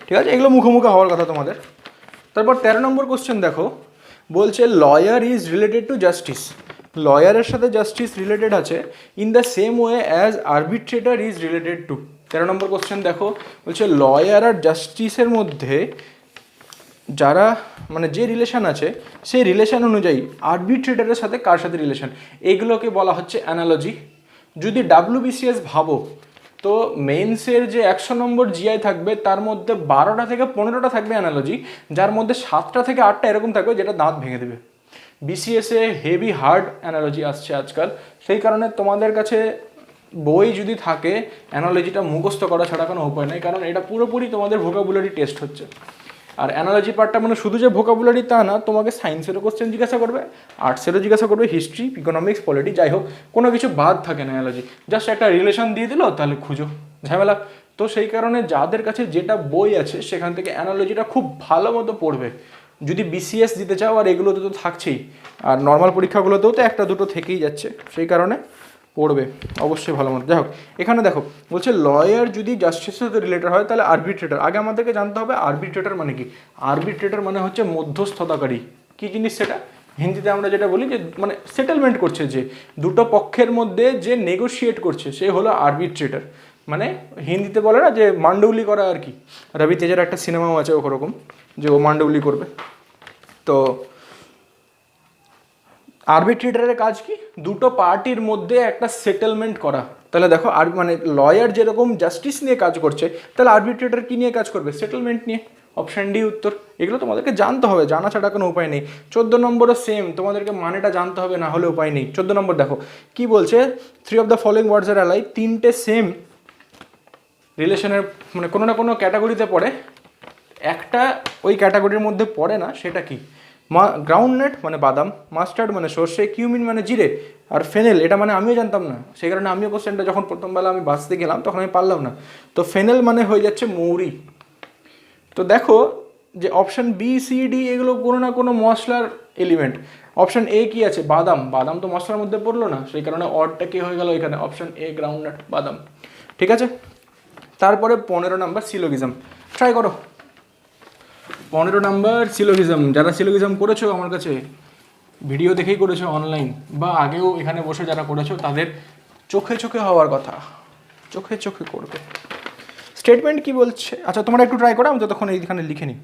ঠিক আছে। এগুলো মুখোমুখি হওয়ার কথা তোমাদের। তারপর 13 নম্বর কোশ্চেন দেখো, বলছে lawyer is related to justice. লয়ারের সাথে জাস্টিস রিলেটেড আছে in the same way as arbitrator is related to. 13 number question দেখো, বলছে লয়ার আর জাস্টিসের মধ্যে যারা মানে যে রিলেশন আছে সেই রিলেশন অনুযায়ী আরবিট্রেটরের সাথে কার সাথে রিলেশন, এইগুলোকে বলা হচ্ছে অ্যানালজি। যদি WBCS ভাবো তো মেইনসের যে 100 নম্বর জিআই থাকবে তার মধ্যে 12টা থেকে 15টা থাকবে অ্যানালজি, যার মধ্যে 7টা থেকে 8টা এরকম থাকবে যেটা দাঁত ভেঙে দেবে। বিসিএসে হেভি হার্ড অ্যানালজি আসছে আজকাল, সেই কারণে তোমাদের কাছে বই যদি থাকে অ্যানালজিটা মুখস্থ করা ছাড়া কোনো উপায় নেই, কারণ এটা পুরোপুরি তোমাদের ভোকাবুলারি টেস্ট হচ্ছে। আর অ্যানালজি পার্টটা মানে শুধু যে ভোকাবুলারি তা না, তোমাকে সায়েন্সেরও কোশ্চেন জিজ্ঞাসা করবে, আর্টসেরও জিজ্ঞাসা করবে, হিস্ট্রি, ইকোনমিক্স, পলিটি, যাই হোক কোনো কিছু বাদ থাকে না অ্যানালজি। জাস্ট একটা রিলেশন দিয়ে দিল তাহলে খুঁজো, ঝামেলা। তো সেই কারণে যাদের কাছে যেটা বই আছে সেখান থেকে অ্যানালজিটা খুব ভালো মতো পড়বে, যদি বিসিএস দিতে চাও আর এগুলোতে তো থাকছেই, আর নর্মাল পরীক্ষাগুলোতেও তো একটা দুটো থেকেই যাচ্ছে, সেই কারণে পড়বে অবশ্যই ভালো মতো। যাই হোক, এখানে দেখো বলছে লয়ার যদি জাস্টিসের সাথে রিলেটেড হয় তাহলে আরবিট্রেটর। আগে আমাদেরকে জানতে হবে আরবিট্রেটর মানে কি। আরবিট্রেটর মানে হচ্ছে মধ্যস্থতাকারী। কি জিনিস সেটা? হিন্দিতে আমরা যেটা বলি যে মানে সেটেলমেন্ট করছে, যে দুটো পক্ষের মধ্যে যে নেগোশিয়েট করছে সে হলো আরবিট্রেটর। মানে হিন্দিতে বলে না যে মান্ডৌলি করা আর কি, রবি তেজের একটা সিনেমাও আছে ওরকম, যে ও মান্ডৌলি করবে। তো আরবিট্রেটরের কাজ কি? দুটো পার্টির মধ্যে একটা সেটেলমেন্ট করা। তাহলে দেখো আর মানে লয়ার যেরকম জাস্টিস নিয়ে কাজ করছে, তাহলে আরবিট্রেটর কি নিয়ে কাজ করবে? সেটেলমেন্ট নিয়ে। অপশান ডি উত্তর। এগুলো তোমাদেরকে জানতে হবে, জানা ছাড়া কোনো উপায় নেই। 14 নম্বরও সেম, তোমাদেরকে মানেটা জানতে হবে, না হলে উপায় নেই। 14 নম্বর দেখো কি বলছে, 3 of the following words are alike. তিনটে সেম রিলেশনের মানে কোনো না কোনো ক্যাটাগরিতে পড়ে, একটা ওই ক্যাটাগরির মধ্যে পড়ে না, সেটা কি? গ্রাউন্ডনাট মানে বাদাম, মাস্টার্ড মানে সর্ষে, কিউমিন মানে জিরে, আর ফেনেল এটা মানে আমিও জানতাম না, সেই কারণে আমিও কোশ্চেনটা যখন প্রথমবেলা আমি বাঁচতে গেলাম তখন আমি পারলাম না। তো ফেনেল মানে হয়ে যাচ্ছে মৌরি। তো দেখো যে অপশান বি সি ডি এগুলো কোনো না কোনো মশলার এলিমেন্ট। অপশান এ কি আছে? বাদাম। বাদাম তো মশলার মধ্যে পড়লো না, সেই কারণে অডটা কি হয়ে গেল এখানে? অপশান এ গ্রাউন্ডনাট বাদাম। ঠিক আছে, তারপরে 15 নাম্বার সিলোগিজম। ট্রাই করো 15 নাম্বার সিলোগিজম। যারা সিলোগিজম করেছো আমার কাছে ভিডিও দেখেই করেছো অনলাইন, বা আগেও এখানে বসে যারা করেছো, তাদের চোখে চোখে হওয়ার কথা, চোখে চোখে করবে। স্টেটমেন্ট কি বলছে? আচ্ছা তোমরা একটু ট্রাই করো, আমি ততক্ষণ এইখানে লিখে নিই।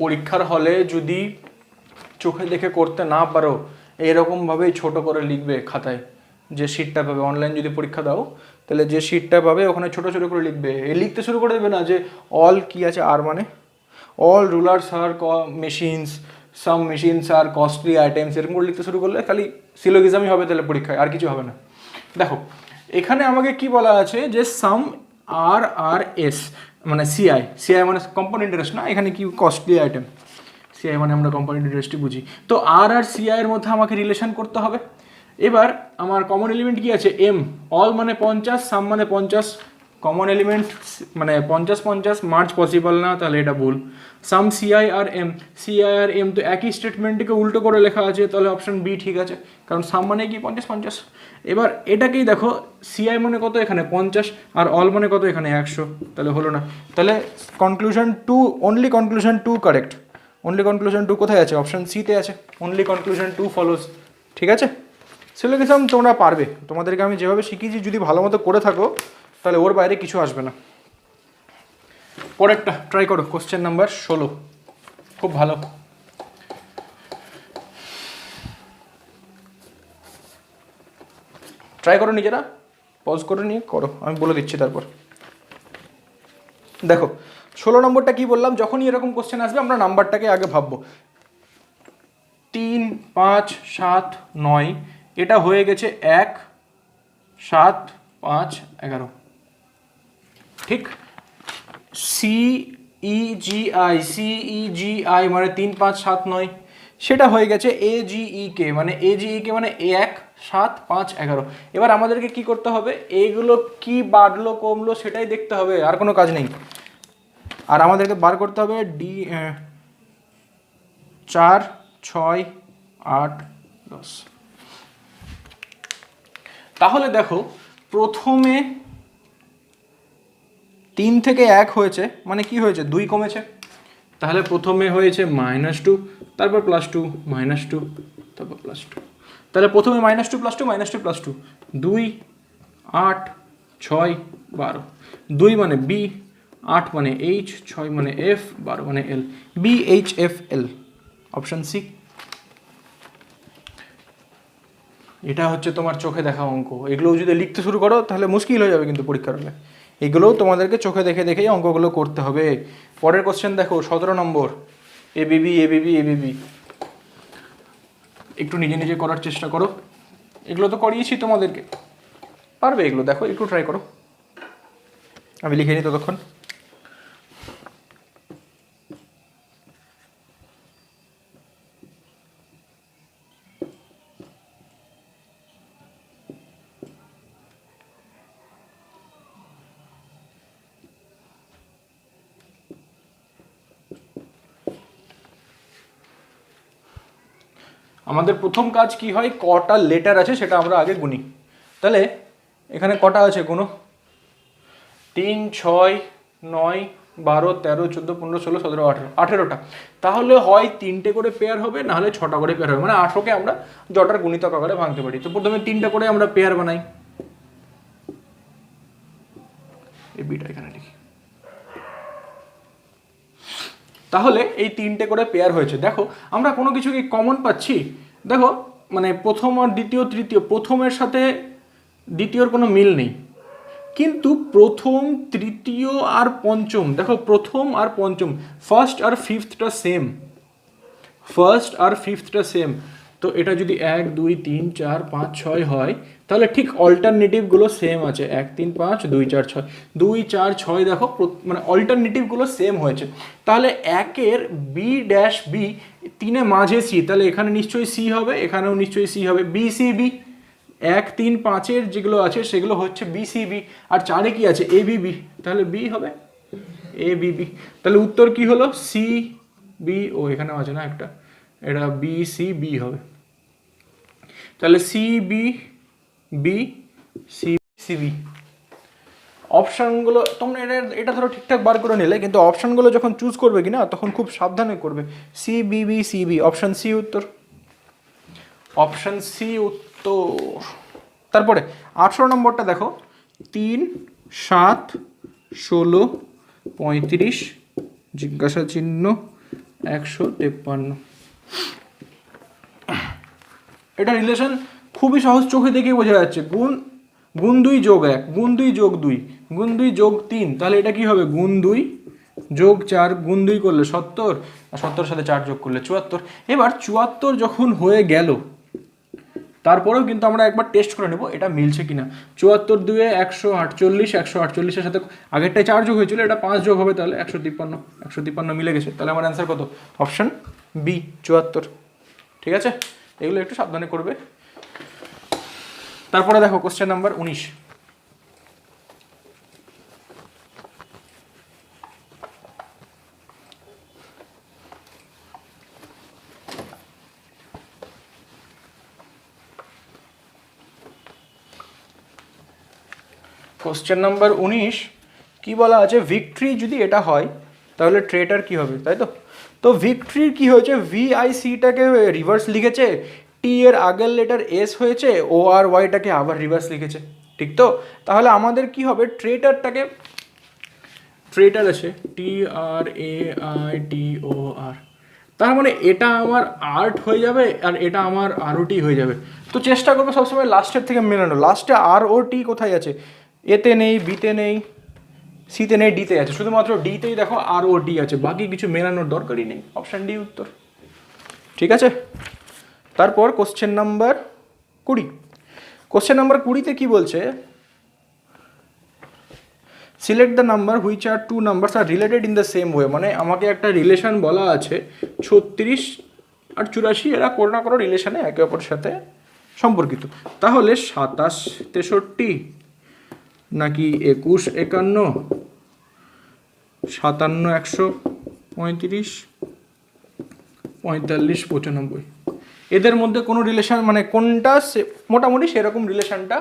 পরীক্ষার হলে যদি চোখে দেখে করতে না পারো, এরকমভাবেই ছোট করে লিখবে খাতায়। যে শিটটা পাবে অনলাইন যদি পরীক্ষা দাও, তাহলে যে শিটটা পাবে ওখানে ছোট ছোট করে লিখবে। লিখতে শুরু করে দেবে না যে অল কি আছে, আর মানে অল রুলার্স আর মেশিনস, সাম মেশিনস আর কস্টলি আইটেমস, এরকম করে লিখতে শুরু করলে খালি সিলোগিজমই হবে তাহলে পরীক্ষায়, আর কিছু হবে না। দেখো এখানে আমাকে কি বলা আছে যে সাম আর আর এস মানে সিআই, সিআই মানে কম্পাউন্ড ইন্টারেস্ট না, এখানে কি কস্টলি আইটেম, সিআই মানে আমরা কম্পাউন্ড ইন্টারেস্টই বুঝি। তো আর আর সিআই এর মধ্যে আমাকে রিলেশন করতে হবে। এবার আমার কমন এলিমেন্ট কি আছে? এম। অল মানে 50, সাম মানে 50, কমন এলিমেন্ট মানে 50-50 মার্চ পসিবল না, তাহলে এটা ভুল। সাম সিআই আর এম, সিআই আর এম তো একই স্টেটমেন্টকে উল্টো করে লেখা আছে, তাহলে অপশন বি ঠিক আছে, কারণ সাম মানে কি 50-50। এবার এটাকেই দেখো, সিআই মানে কত এখানে 50, আর অল মানে কত এখানে 100, তাহলে হলো না। তাহলে conclusion two, only conclusion two correct. Only conclusion two কোথায় আছে? অপশন সিতে আছে, অনলি কনক্লুশন টু ফলোস। ঠিক আছে, সিলোগিজম তোমরা পারবে, তোমাদেরকে আমি যেভাবে শিখিয়েছি যদি ভালো মতো করে থাকো তাহলে ওর বাইরে কিছু আসবে না। পরেরটা ট্রাই করো, কোশ্চেন নাম্বার 16, খুব ভালো। ট্রাই করো নিজেরা, পজ করে নিয়ে করো, আমি বলে দিচ্ছি তারপর। দেখো 16 নম্বরটা কি বললাম, যখনই এরকম কোশ্চেন আসবে আমরা নাম্বারটাকে আগে ভাববো। 3, 5, 7, 9, এটা হয়ে গেছে 1, 7, 5, 11, ঠিক। সিইজিআই, সিইজিআই মানে 3, 5, 7, 9, সেটা হয়ে গেছে এজিইকে, মানে এজিইকে মানে 1, 7, 5, 11। এবার আমাদেরকে কি করতে হবে? এইগুলো কি বাড়লো কমলো সেটাই দেখতে হবে, আর কোনো কাজ নেই। আর আমাদেরকে বার করতে হবে 4, 6, 8, 10। তাহলে দেখো প্রথমে 3 থেকে 1 হয়েছে, মানে কি হয়েছে? 2 কমেছে। তাহলে প্রথমে হয়েছে -2, তারপর +2, -2, তারপর +2। তাহলে প্রথমে -2 +2 -2 +2, 2, 8, 6, 12। 2 মানে বি, 8 মানে এইচ, 6 মানে এফ, 12 মানে এল। BHFL, option C. এটা হচ্ছে তোমার চোখে দেখা অঙ্ক। এগুলো যদি লিখতে শুরু করো তাহলে মুশকিল হয়ে যাবে কিন্তু পরীক্ষার হলে। এগুলোও তোমাদেরকে চোখে দেখে দেখেই অঙ্কগুলো করতে হবে। পরের কোশ্চেন দেখো 17 নম্বর, এবিবি এবিবি এবিবি। একটু নিজে নিজে করার চেষ্টা করো, এগুলো তো করিয়েছি তোমাদেরকে, পারবে এগুলো, দেখো একটু ট্রাই করো, আমি লিখে নিই ততক্ষণ। আমাদের প্রথম কাজ কি হয়, কটা লেটার আছে সেটা আমরা আগে গুনি। তাহলে এখানে কটা আছে গুনো, 3, 6, 9, 12, 13, 14, 15, 16, 17, 18, 18টা। তাহলে হয় 3টে করে পেয়ার হবে, নাহলে 6টা করে পেয়ার হবে, মানে 18কে আমরা জটার গুণিতক আকারে ভাঙতে পারি। তো প্রথমে 3টা করে আমরা পেয়ার বানাই, এই বিটা এখানে লিখি। তাহলে এই 3টে করে পেয়ার হয়েছে। দেখো আমরা কোনো কিছু কি কমন পাচ্ছি, দেখো মানে প্রথম আর দ্বিতীয় তৃতীয়, প্রথমের সাথে দ্বিতীয়র কোনো মিল নেই, কিন্তু প্রথম তৃতীয় আর পঞ্চম, দেখো প্রথম আর পঞ্চম, ফার্স্ট আর ফিফথটা সেম, ফার্স্ট আর ফিফথটা সেম। তো এটা যদি 1, 2, 3, 4, 5, 6 হয়, তাহলে ঠিক অল্টারনেটিভগুলো সেম আছে, 1, 3, 5, 2, 4, 6, 2, 4, 6, দেখো মানে অল্টারনেটিভগুলো সেম হয়েছে। তাহলে 1-এর বি ড্যাশ বি, 3-এ মাঝে সি, তাহলে এখানে নিশ্চয়ই সি হবে, এখানেও নিশ্চয়ই সি হবে, বি সি বি। 1, 3, 5-এর যেগুলো আছে সেগুলো হচ্ছে বি সি বি, আর 4-এ কি আছে, এ বি বি, তাহলে বি হবে এ বি বি। তাহলে উত্তর কি হলো, সি বি, ও এখানেও আছে না একটা, এটা বি সি বি হবে। তাহলে C B B C C B. অপশানগুলো তোমরা এটা ধরো ঠিকঠাক বার করে নিলে, কিন্তু অপশানগুলো যখন চুজ করবে কি না, তখন খুব সাবধানে করবে। C B B C B, option C উত্তর, অপশান সি উত্তর। তারপরে 18 নম্বরটা দেখো, 3, 7, 16, 35, জিজ্ঞাসা চিহ্ন 153। এটা রিলেশন খুবই সহজ, চোখে দেখেই বোঝা যাচ্ছে। গুণ 2 যোগ 1, গুণ 2 যোগ 2, গুণ 2 যোগ 3, তাহলে এটা কি হবে, গুণ 2 যোগ 4, গুণ 2 করলে 70, আর 70 সাথে 4 যোগ করলে 74। এবার 74 যখন হয়ে গেল, তারপরেও কিন্তু আমরা একবার টেস্ট করে নেব এটা মিলছে কিনা। 74 2 148, 148-এর সাথে আগেরটায় 4 যোগ হয়েছিল, এটা 5 যোগ হবে, তাহলে 153, 153 মিলে গেছে। তাহলে আমার অ্যান্সার কত, অপশন বি 74। ঠিক আছে, এগুলো একটু সাবধানে করবে। তারপরে দেখো কোশ্চেন নাম্বার 19। কোশ্চেন নাম্বার 19 কি বলা আছে, ভিক্টরি যদি এটা হয় তাহলে ট্রেটার কি হবে, তাই তো। তো ভিক্টরির কি হয়েছে, ভিআইসিটাকে রিভার্স লিখেছে, টি এর আগের লেটার এস হয়েছে, ও আর ওয়াইটাকে আবার রিভার্স লিখেছে, ঠিক তো। তাহলে আমাদের কি হবে, ট্রেটারটাকে, ট্রেটার আছে টি আর এ আই টি ও আর, তার মানে এটা আমার আর্ট হয়ে যাবে আর এটা আমার আরও টি হয়ে যাবে। তো চেষ্টা করবো সবসময় লাস্টের থেকে মেলানো, লাস্টে আর ও টি কোথায় আছে, এতে নেই, বিতে নেই, সিতে নেই, ডিতে আছে, শুধুমাত্র ডিতেই দেখো আর ও ডি আছে, বাকি কিছু মেলানোর দরকারই নেই, অপশান ডি উত্তর। ঠিক আছে, তারপর কোশ্চেন নাম্বার 20। কোশ্চেন নাম্বার 20-তে কি বলছে, select the number which are 2 numbers are related in the same way. মানে আমাকে একটা রিলেশন বলা আছে, 36 আর 84 এরা কোনো না কোনো রিলেশনে একে অপরের সাথে সম্পর্কিত। তাহলে 27 63 নাকি 21 51, 57 135, 45 95, এদের মধ্যে কোনো রিলেশন, মানে কোনটা মোটামুটি সেরকম রিলেশনটা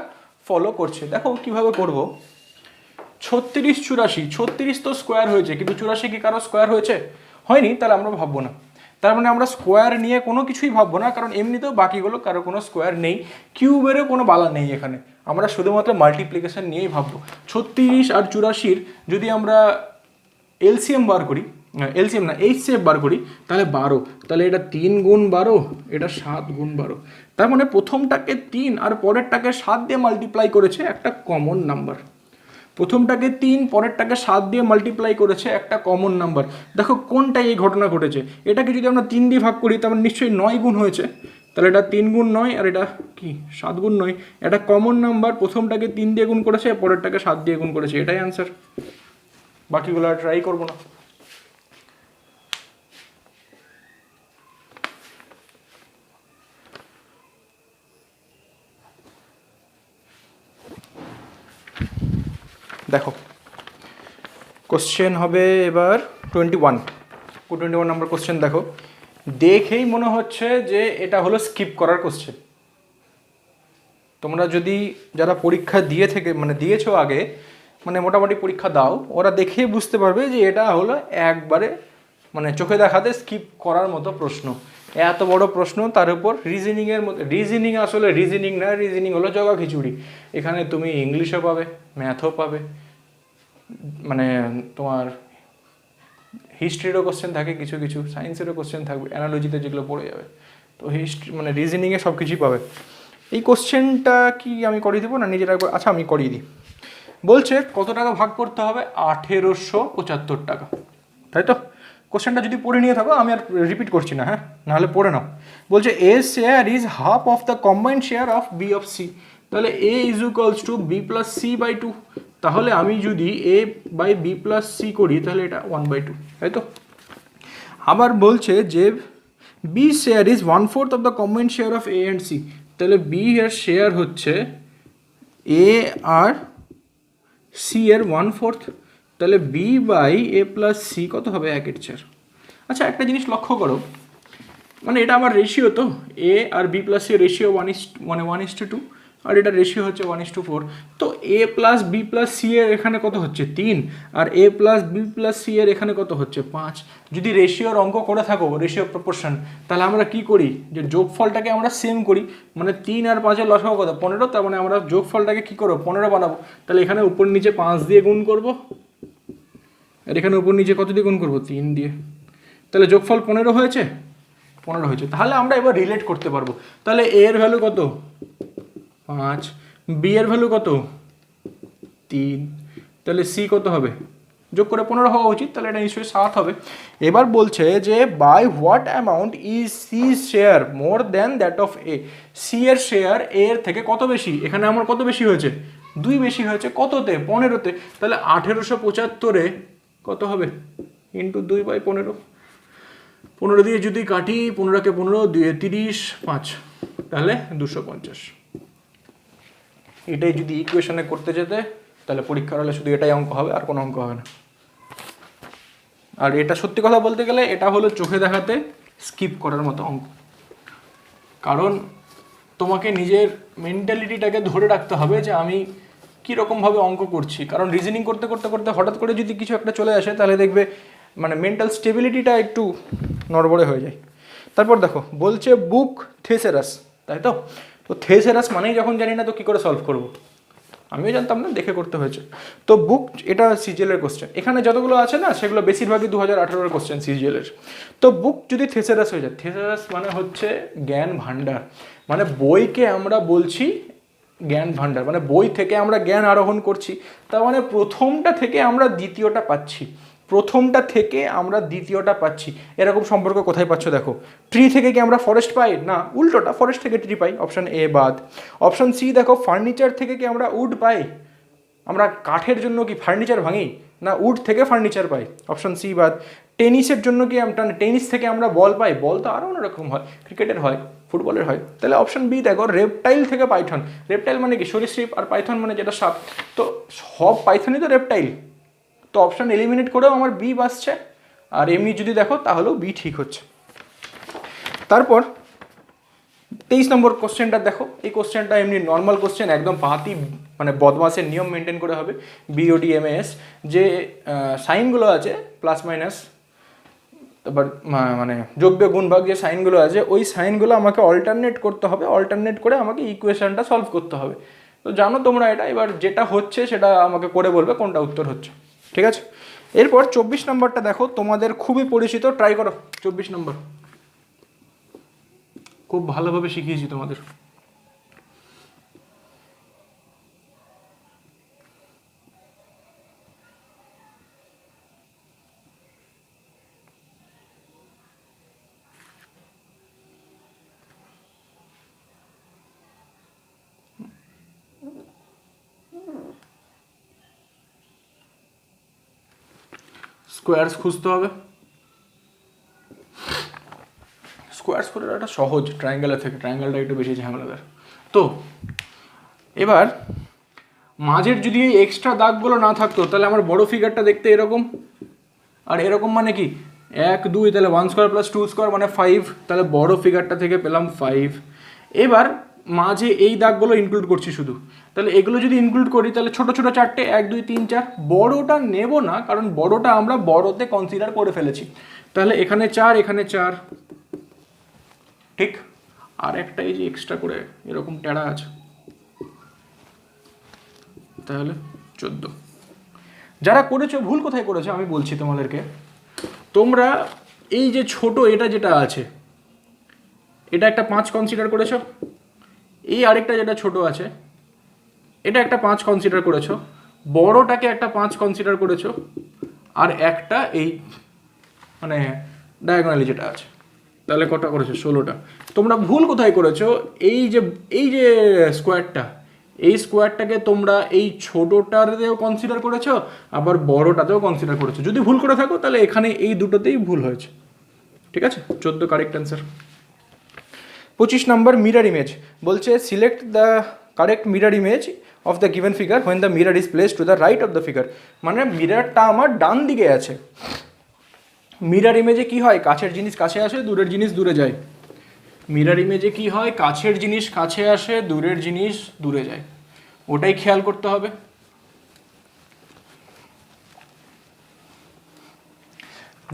ফলো করছে। দেখো কিভাবে করব, 36 84, 36 তো স্কোয়ার হয়েছে, কিন্তু 84 কি কারো স্কোয়ার হয়েছে, হয়নি, তাহলে আমরা ভাববো না। তার মানে আমরা স্কোয়ার নিয়ে কোনো কিছুই ভাববো না, কারণ এমনিতেও বাকিগুলো কারো কোনো স্কোয়ার নেই, কিউবেরও কোনো বালা নেই এখানে, আমরা শুধুমাত্র মাল্টিপ্লিকেশন নিয়েই ভাববো। 36 আর 84-র যদি আমরা এলসিএম বার করি, এলসিএম না এইচসিএফ বার করি, তাহলে 12, তাহলে এটা 3 গুণ 12, এটা 7 গুণ 12, তার মানে প্রথমটাকে 3 আর পরেরটাকে 7 দিয়ে মাল্টিপ্লাই করেছে একটা কমন নাম্বার। প্রথমটাকে 3 পরেরটাকে 7 দিয়ে মাল্টিপ্লাই করেছে একটা কমন নাম্বার। দেখো কোনটাই এই ঘটনা ঘটেছে। এটাকে যদি আমরা 3 দিয়ে ভাগ করি তাহলে নিশ্চয়ই 9 গুণ হয়েছে, তাহলে এটা 3 গুণ 9 আর এটা কি 7 গুণ 9। এটা কমন নাম্বার, প্রথমটাকে 3 দিয়ে গুণ করেছে, পরেরটাকে 7 দিয়ে গুণ করেছে, এটাই অ্যান্সার। বাকিগুলো আর ট্রাই করবো না। দেখো কোশ্চেন হবে এবার 21 নম্বর কোশ্চেন। দেখো দেখেই মনে হচ্ছে যে এটা হলো স্কিপ করার কোশ্চেন। তোমরা যদি যারা পরীক্ষা দিয়েছো আগে, মানে মোটামুটি পরীক্ষা দাও, ওরা দেখেই বুঝতে পারবে যে এটা হলো একবারে চোখে দেখাতে স্কিপ করার মতো প্রশ্ন। এত বড় প্রশ্ন, তার উপর রিজনিংয়ের মধ্যে। রিজনিং আসলে রিজনিং না, রিজনিং হলো জগা খিচুড়ি। এখানে তুমি ইংলিশও পাবে, ম্যাথও পাবে, তোমার হিস্ট্রিরও কোশ্চেন থাকে, কিছু কিছু সায়েন্সেরও কোশ্চেন থাকবে, অ্যানালজিতে যেগুলো পড়ে যাবে। তো রিজনিংয়ে সব কিছুই পাবে। এই কোশ্চেনটা কি আমি করিয়ে দেবো না নিজের একবার? আচ্ছা আমি করিয়ে দিই। বলছে কত টাকা ভাগ করতে হবে? 1875 টাকা, তাই তো? কোশ্চেনটা যদি পড়ে নিয়ে থাকো, আমি আর রিপিট করছি না, হ্যাঁ, নাহলে পড়ে নাও। বলছে A share is half of the combined share of B of C. তাহলে A is equals to B plus C by 2। তাহলে আমি যদি A by B plus C করি তাহলে এটা 1/2, তাই তো? আবার বলছে যে B share is 1/4 of the combined share of A and C. তাহলে বি এর শেয়ার হচ্ছে এ আর সি এর 1/4। তাহলে B by A plus C কত হবে? 1/4। আচ্ছা একটা জিনিস লক্ষ্য করো, এটা আমার রেশিও তো, এ আর বি প্লাস সি রেশিও 1:2, আর এটা রেশিও হচ্ছে 1:4। তো এ প্লাস বি প্লাস সি এর এখানে কত হচ্ছে? 3, আর এ প্লাস বি প্লাস সি এর এখানে কত হচ্ছে? 5। যদি রেশিওর অঙ্ক করে থাকো, রেশিও প্রপোর্শন, তাহলে আমরা কি করি যে যোগফলটাকে আমরা সেম করি। 3 আর 5 এর লসাগু কত? 15। তার মানে আমরা যোগফলটাকে কি করবো? 15 বানাবো। তাহলে এখানে উপর নিচে 5 দিয়ে গুণ করবো, আর এখানে উপর নিচে কত দিয়ে গুণ করবো? 3 দিয়ে। তাহলে যোগফল 15 হয়েছে। তাহলে আমরা এবার রিলেট করতে পারবো। তাহলে এ এর ভ্যালু কত? 5। বি এর ভ্যালু কত? 3। তাহলে সি কত হবে? যোগ করে 15 হওয়া উচিত, তাহলে এটা নিশ্চয়ই 7 হবে। এবার বলছে যে by what amount is C share more than that of A. C এর শেয়ার এ এর থেকে কত বেশি? এখানে আমার কত বেশি হয়েছে? 2 বেশি হয়েছে। কততে? 15তে। তাহলে 1875-এ কত হবে? ইন্টু 2/15। 15 দিয়ে যদি কাটি, 15কে 15, 2 30, 5, তাহলে 250। এটাই যদি ইকুয়েশনে করতে যেতে, তাহলে পরীক্ষার হলে শুধু এটাই অঙ্ক হবে, আর কোনো অঙ্ক হবে না। আর এটা সত্যি কথা বলতে গেলে এটা হলো চোখে দেখাতে স্কিপ করার মতো অঙ্ক। কারণ তোমাকে নিজের মেন্টালিটিটাকে ধরে রাখতে হবে যে আমি কীরকমভাবে অঙ্ক করছি। কারণ রিজনিং করতে করতে করতে হঠাৎ করে যদি কিছু একটা চলে আসে, তাহলে দেখবে মেন্টাল স্টেবিলিটিটা একটু নড়বড়ে হয়ে যায়। তারপর দেখো বলছে বুক থেসেরাস, তাই তো? তো থেসেরাস মানেই যখন জানি না, তো কী করে সলভ করবো? আমিও জানতাম না, দেখে করতে হয়েছে। তো বুক, এটা সিজিএলের কোশ্চেন। এখানে যতগুলো আছে না, সেগুলো বেশিরভাগই 2018-এর কোশ্চেন সিজিএলের। তো বুক যদি থেসেরাস হয়ে যায়, থেসেরাস মানে হচ্ছে জ্ঞান ভাণ্ডার। বইকে আমরা বলছি জ্ঞান ভাণ্ডার, বই থেকে আমরা জ্ঞান আরোহণ করছি। তার প্রথমটা থেকে আমরা দ্বিতীয়টা পাচ্ছি। এরকম সম্পর্ক কোথায় পাচ্ছ? দেখো, ট্রি থেকে কি আমরা ফরেস্ট পাই? না, উল্টোটা, ফরেস্ট থেকে ট্রি পাই। অপশন এ বাদ। অপশন সি দেখো, ফার্নিচার থেকে কি আমরা উড পাই? আমরা কাঠের জন্য কি ফার্নিচার ভাঙি? না, উড থেকে ফার্নিচার পাই। অপশন সি বাদ। টেনিসের জন্য কি টেনিস থেকে আমরা বল পাই? বল তো আরও অনেক রকম হয়, ক্রিকেটের হয়, ফুটবলের হয়। তাহলে অপশন বি দেখো, রেপটাইল থেকে পাইথন। রেপটাইল মানে কি? সরীসৃপ, আর পাইথন মানে যেটা সাপ। তো সব পাইথনই তো রেপটাইল। তো অপশন এলিমিনেট করেও আমার বি বাসছে, আর এমনি যদি দেখো তাহলেও বি ঠিক হচ্ছে। তারপর 23 নম্বর কোশ্চেনটা দেখো। এই কোশ্চেনটা এমনি নর্মাল কোশ্চেন, একদম পাতি বদমাসের নিয়ম মেনটেন করে হবে। BODMAS যে সাইনগুলো আছে, প্লাস মাইনাস, তারপর যোগ বিয়োগ গুণ ভাগ যে সাইনগুলো আছে, ওই সাইনগুলো আমাকে অল্টারনেট করতে হবে। অল্টারনেট করে আমাকে ইকুয়েশনটা সলভ করতে হবে। তো জানো তোমরা এটা। এবার যেটা হচ্ছে সেটা আমাকে করে বলবে কোনটা উত্তর হচ্ছে, ঠিক আছে? এরপর 24 নম্বরটা দেখো, তোমাদের খুবই পরিচিত। ট্রাই করো 24 নম্বর, খুব ভালোভাবে শিখিয়েছি তোমাদের। স্কোয়ারস খুঁজতে হবে। স্কোয়ারস করে একটা সহজ ট্রায়াঙ্গেলের থেকে, ট্রায়াঙ্গেলটা একটু বেশি ঝামেলাদার। তো এবার মাঝের যদি এই এক্সট্রা দাগগুলো না থাকতো তাহলে আমার বড় ফিগারটা দেখতে এরকম, আর এরকম মানে কি 1 2, তাহলে 1 স্কোয়ার প্লাস 2 স্কোয়ার মানে 5, তাহলে বড় ফিগারটা থেকে পেলাম 5। এবার মাঝে এই দাগগুলো ইনক্লুড করছি শুধু, তাহলে এগুলো যদি ইনক্লুড করি তাহলে ছোটো ছোটো চারটে 1 2 3 4, বড়োটা নেব না কারণ বড়োটা আমরা বড়োতে কনসিডার করে ফেলেছি। তাহলে এখানে 4, এখানে 4, ঠিক। আর একটা এই যে এক্সট্রা করে এরকম ট্যাড়া আছে, তাহলে 14। যারা করেছো ভুল কোথায় করেছো আমি বলছি তোমাদেরকে। তোমরা এই যে ছোট এটা যেটা আছে, এটা একটা 5 কনসিডার করেছো, এই আরেকটা যেটা ছোট আছে এটা একটা 5 কনসিডার করেছো, বড়টাকে একটা 5 কনসিডার করেছো, আর একটা এই মানে ডায়াগোনালি যেটা আছে, তাহলে কটা করেছো? 16টা। তোমরা ভুল কোথায় করেছো, এই যে স্কোয়ারটা, এই স্কোয়ারটাকে তোমরা এই ছোটোটাতেও কনসিডার করেছো আবার বড়টাতেও কনসিডার করেছো। যদি ভুল করে থাকো তাহলে এখানে এই দুটোতেই ভুল হয়েছে, ঠিক আছে? 14 কারেক্ট অ্যান্সার। 25 নম্বর মিরর ইমেজ বলছে select the correct mirror image of the given figure when the mirror is place to the right of the figure. মানে মিররটা আমার ডান দিকে আছে। মিরর ইমেজে কি হয়, কাছের জিনিস কাছে আসে, দূরের জিনিস দূরে যায়। মিরর ইমেজে কি হয়, কাছের জিনিস কাছে আসে, দূরের জিনিস দূরে যায়, ওটাই খেয়াল করতে হবে।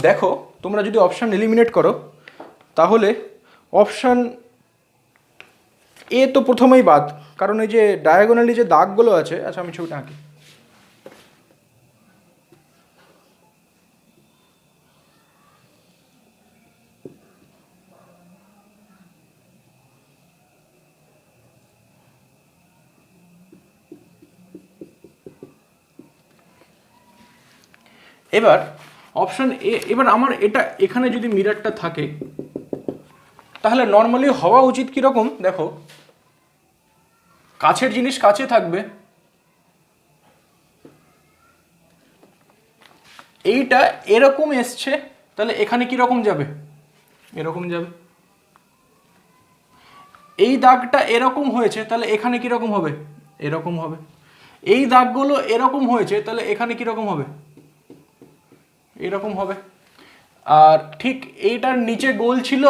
দেখো তোমরা যদি অপশান এলিমিনেট করো তাহলে অপশান এ তো প্রথমেই বাদ, কারণ এই যে ডায়াগোনালি যে দাগগুলো আছে, আচ্ছা আমি ছবিটা আঁকি। এবার অপশান এ, এবার আমার এটা এখানে যদি মিররটা থাকে তাহলে নর্মালি হওয়া উচিত কীরকম, দেখো কাছের জিনিস কাছে থাকবে, এইটা এরকম এসছে তাহলে এখানে কীরকম যাবে, এরকম যাবে। এই দাগটা এরকম হয়েছে তাহলে এখানে কীরকম হবে, এরকম হবে। এই দাগগুলো এরকম হয়েছে তাহলে এখানে কীরকম হবে, এরকম হবে। আর ঠিক এইটার নিচে গোল ছিল,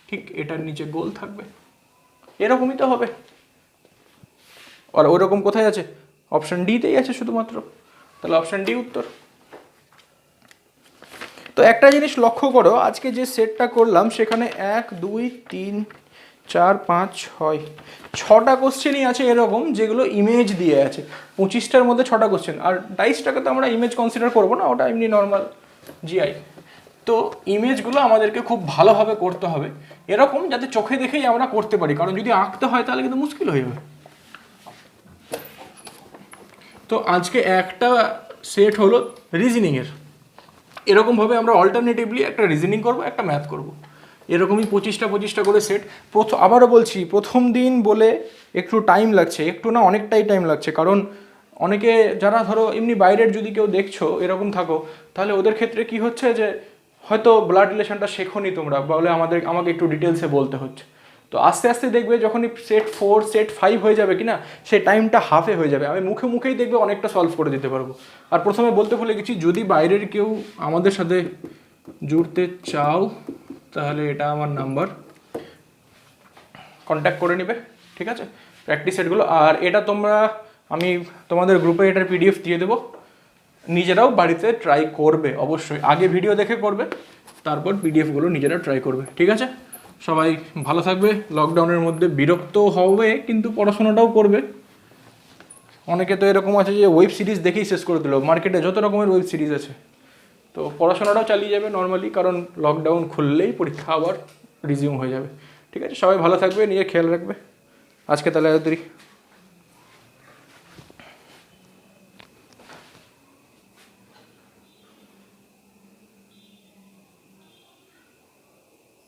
ঠিক এটার নিচে গোল থাকবে, এরকমই তো হবে। আর ওরকম কোথায় আছে, অপশান ডিতেই আছে শুধুমাত্র, তাহলে অপশান ডি উত্তর। তো একটা জিনিস লক্ষ্য করো, আজকে যে সেটটা করলাম সেখানে 1 2 3 4 5 6 6টা কোশ্চেনই আছে এরকম যেগুলো ইমেজ দিয়ে আছে। 25টার মধ্যে 6টা কোশ্চেন। আর ডাইসটাকে তো আমরা ইমেজ কনসিডার করবো না, ওটা এমনি নর্মাল জিআই। তো ইমেজগুলো আমাদেরকে খুব ভালোভাবে করতে হবে এরকম যাতে চোখে দেখেই আমরা করতে পারি, কারণ যদি আঁকতে হয় তাহলে কিন্তু মুশকিল হয়ে যাবে। তো আজকে একটা সেট হলো রিজনিংয়ের, এরকমভাবে আমরা অল্টারনেটিভলি একটা রিজনিং করব, একটা ম্যাথ করব, এরকমই 25টা করে সেট। আবারও বলছি, প্রথম দিন বলে একটু টাইম লাগছে, একটু না অনেকটাই টাইম লাগছে, কারণ অনেকে যারা ধরো এমনি বাইরের যদি কেউ দেখছো এরকম থাকো, তাহলে ওদের ক্ষেত্রে কি হচ্ছে যে হয়তো ব্লাড রিলেশনটা শেখোনি তোমরা, বলে আমাকে একটু ডিটেলসে বলতে হচ্ছে। তো আস্তে আস্তে দেখবে যখনই সেট 4 সেট 5 হয়ে যাবে কি না, সেই টাইমটা হাফে হয়ে যাবে, আমি মুখেই দেখবে অনেকটা সলভ করে দিতে পারবো। আর প্রথমে বলতে ভুলে গেছি, যদি বাইরের কেউ আমাদের সাথে জুড়তে চাও তাহলে এটা আমার নাম্বার, কন্ট্যাক্ট করে নেবে, ঠিক আছে? প্র্যাকটিস সেটগুলো। আর এটা আমি তোমাদের গ্রুপে এটার পিডিএফ দিয়ে দেবো, নিজেরাও বাড়িতে ট্রাই করবে অবশ্যই। আগে ভিডিও দেখে করবে, তারপর পিডিএফগুলো নিজেরা ট্রাই করবে, ঠিক আছে? সবাই ভালো থাকবে। লকডাউনের মধ্যে বিরক্ত হবে কিন্তু পড়াশোনাটাও করবে। অনেকে তো এরকম আছে যে ওয়েব সিরিজ দেখেই শেষ করে দিল, মার্কেটে যত রকমের ওয়েব সিরিজ আছে। তো পড়াশোনাটাও চালিয়ে যাবে নর্মালি, কারণ লকডাউন খুললেই পরীক্ষা আবার রিজিউম হয়ে যাবে, ঠিক আছে? সবাই ভালো থাকবে, নিজের খেয়াল রাখবে। আজকে তাহলে এতদিন।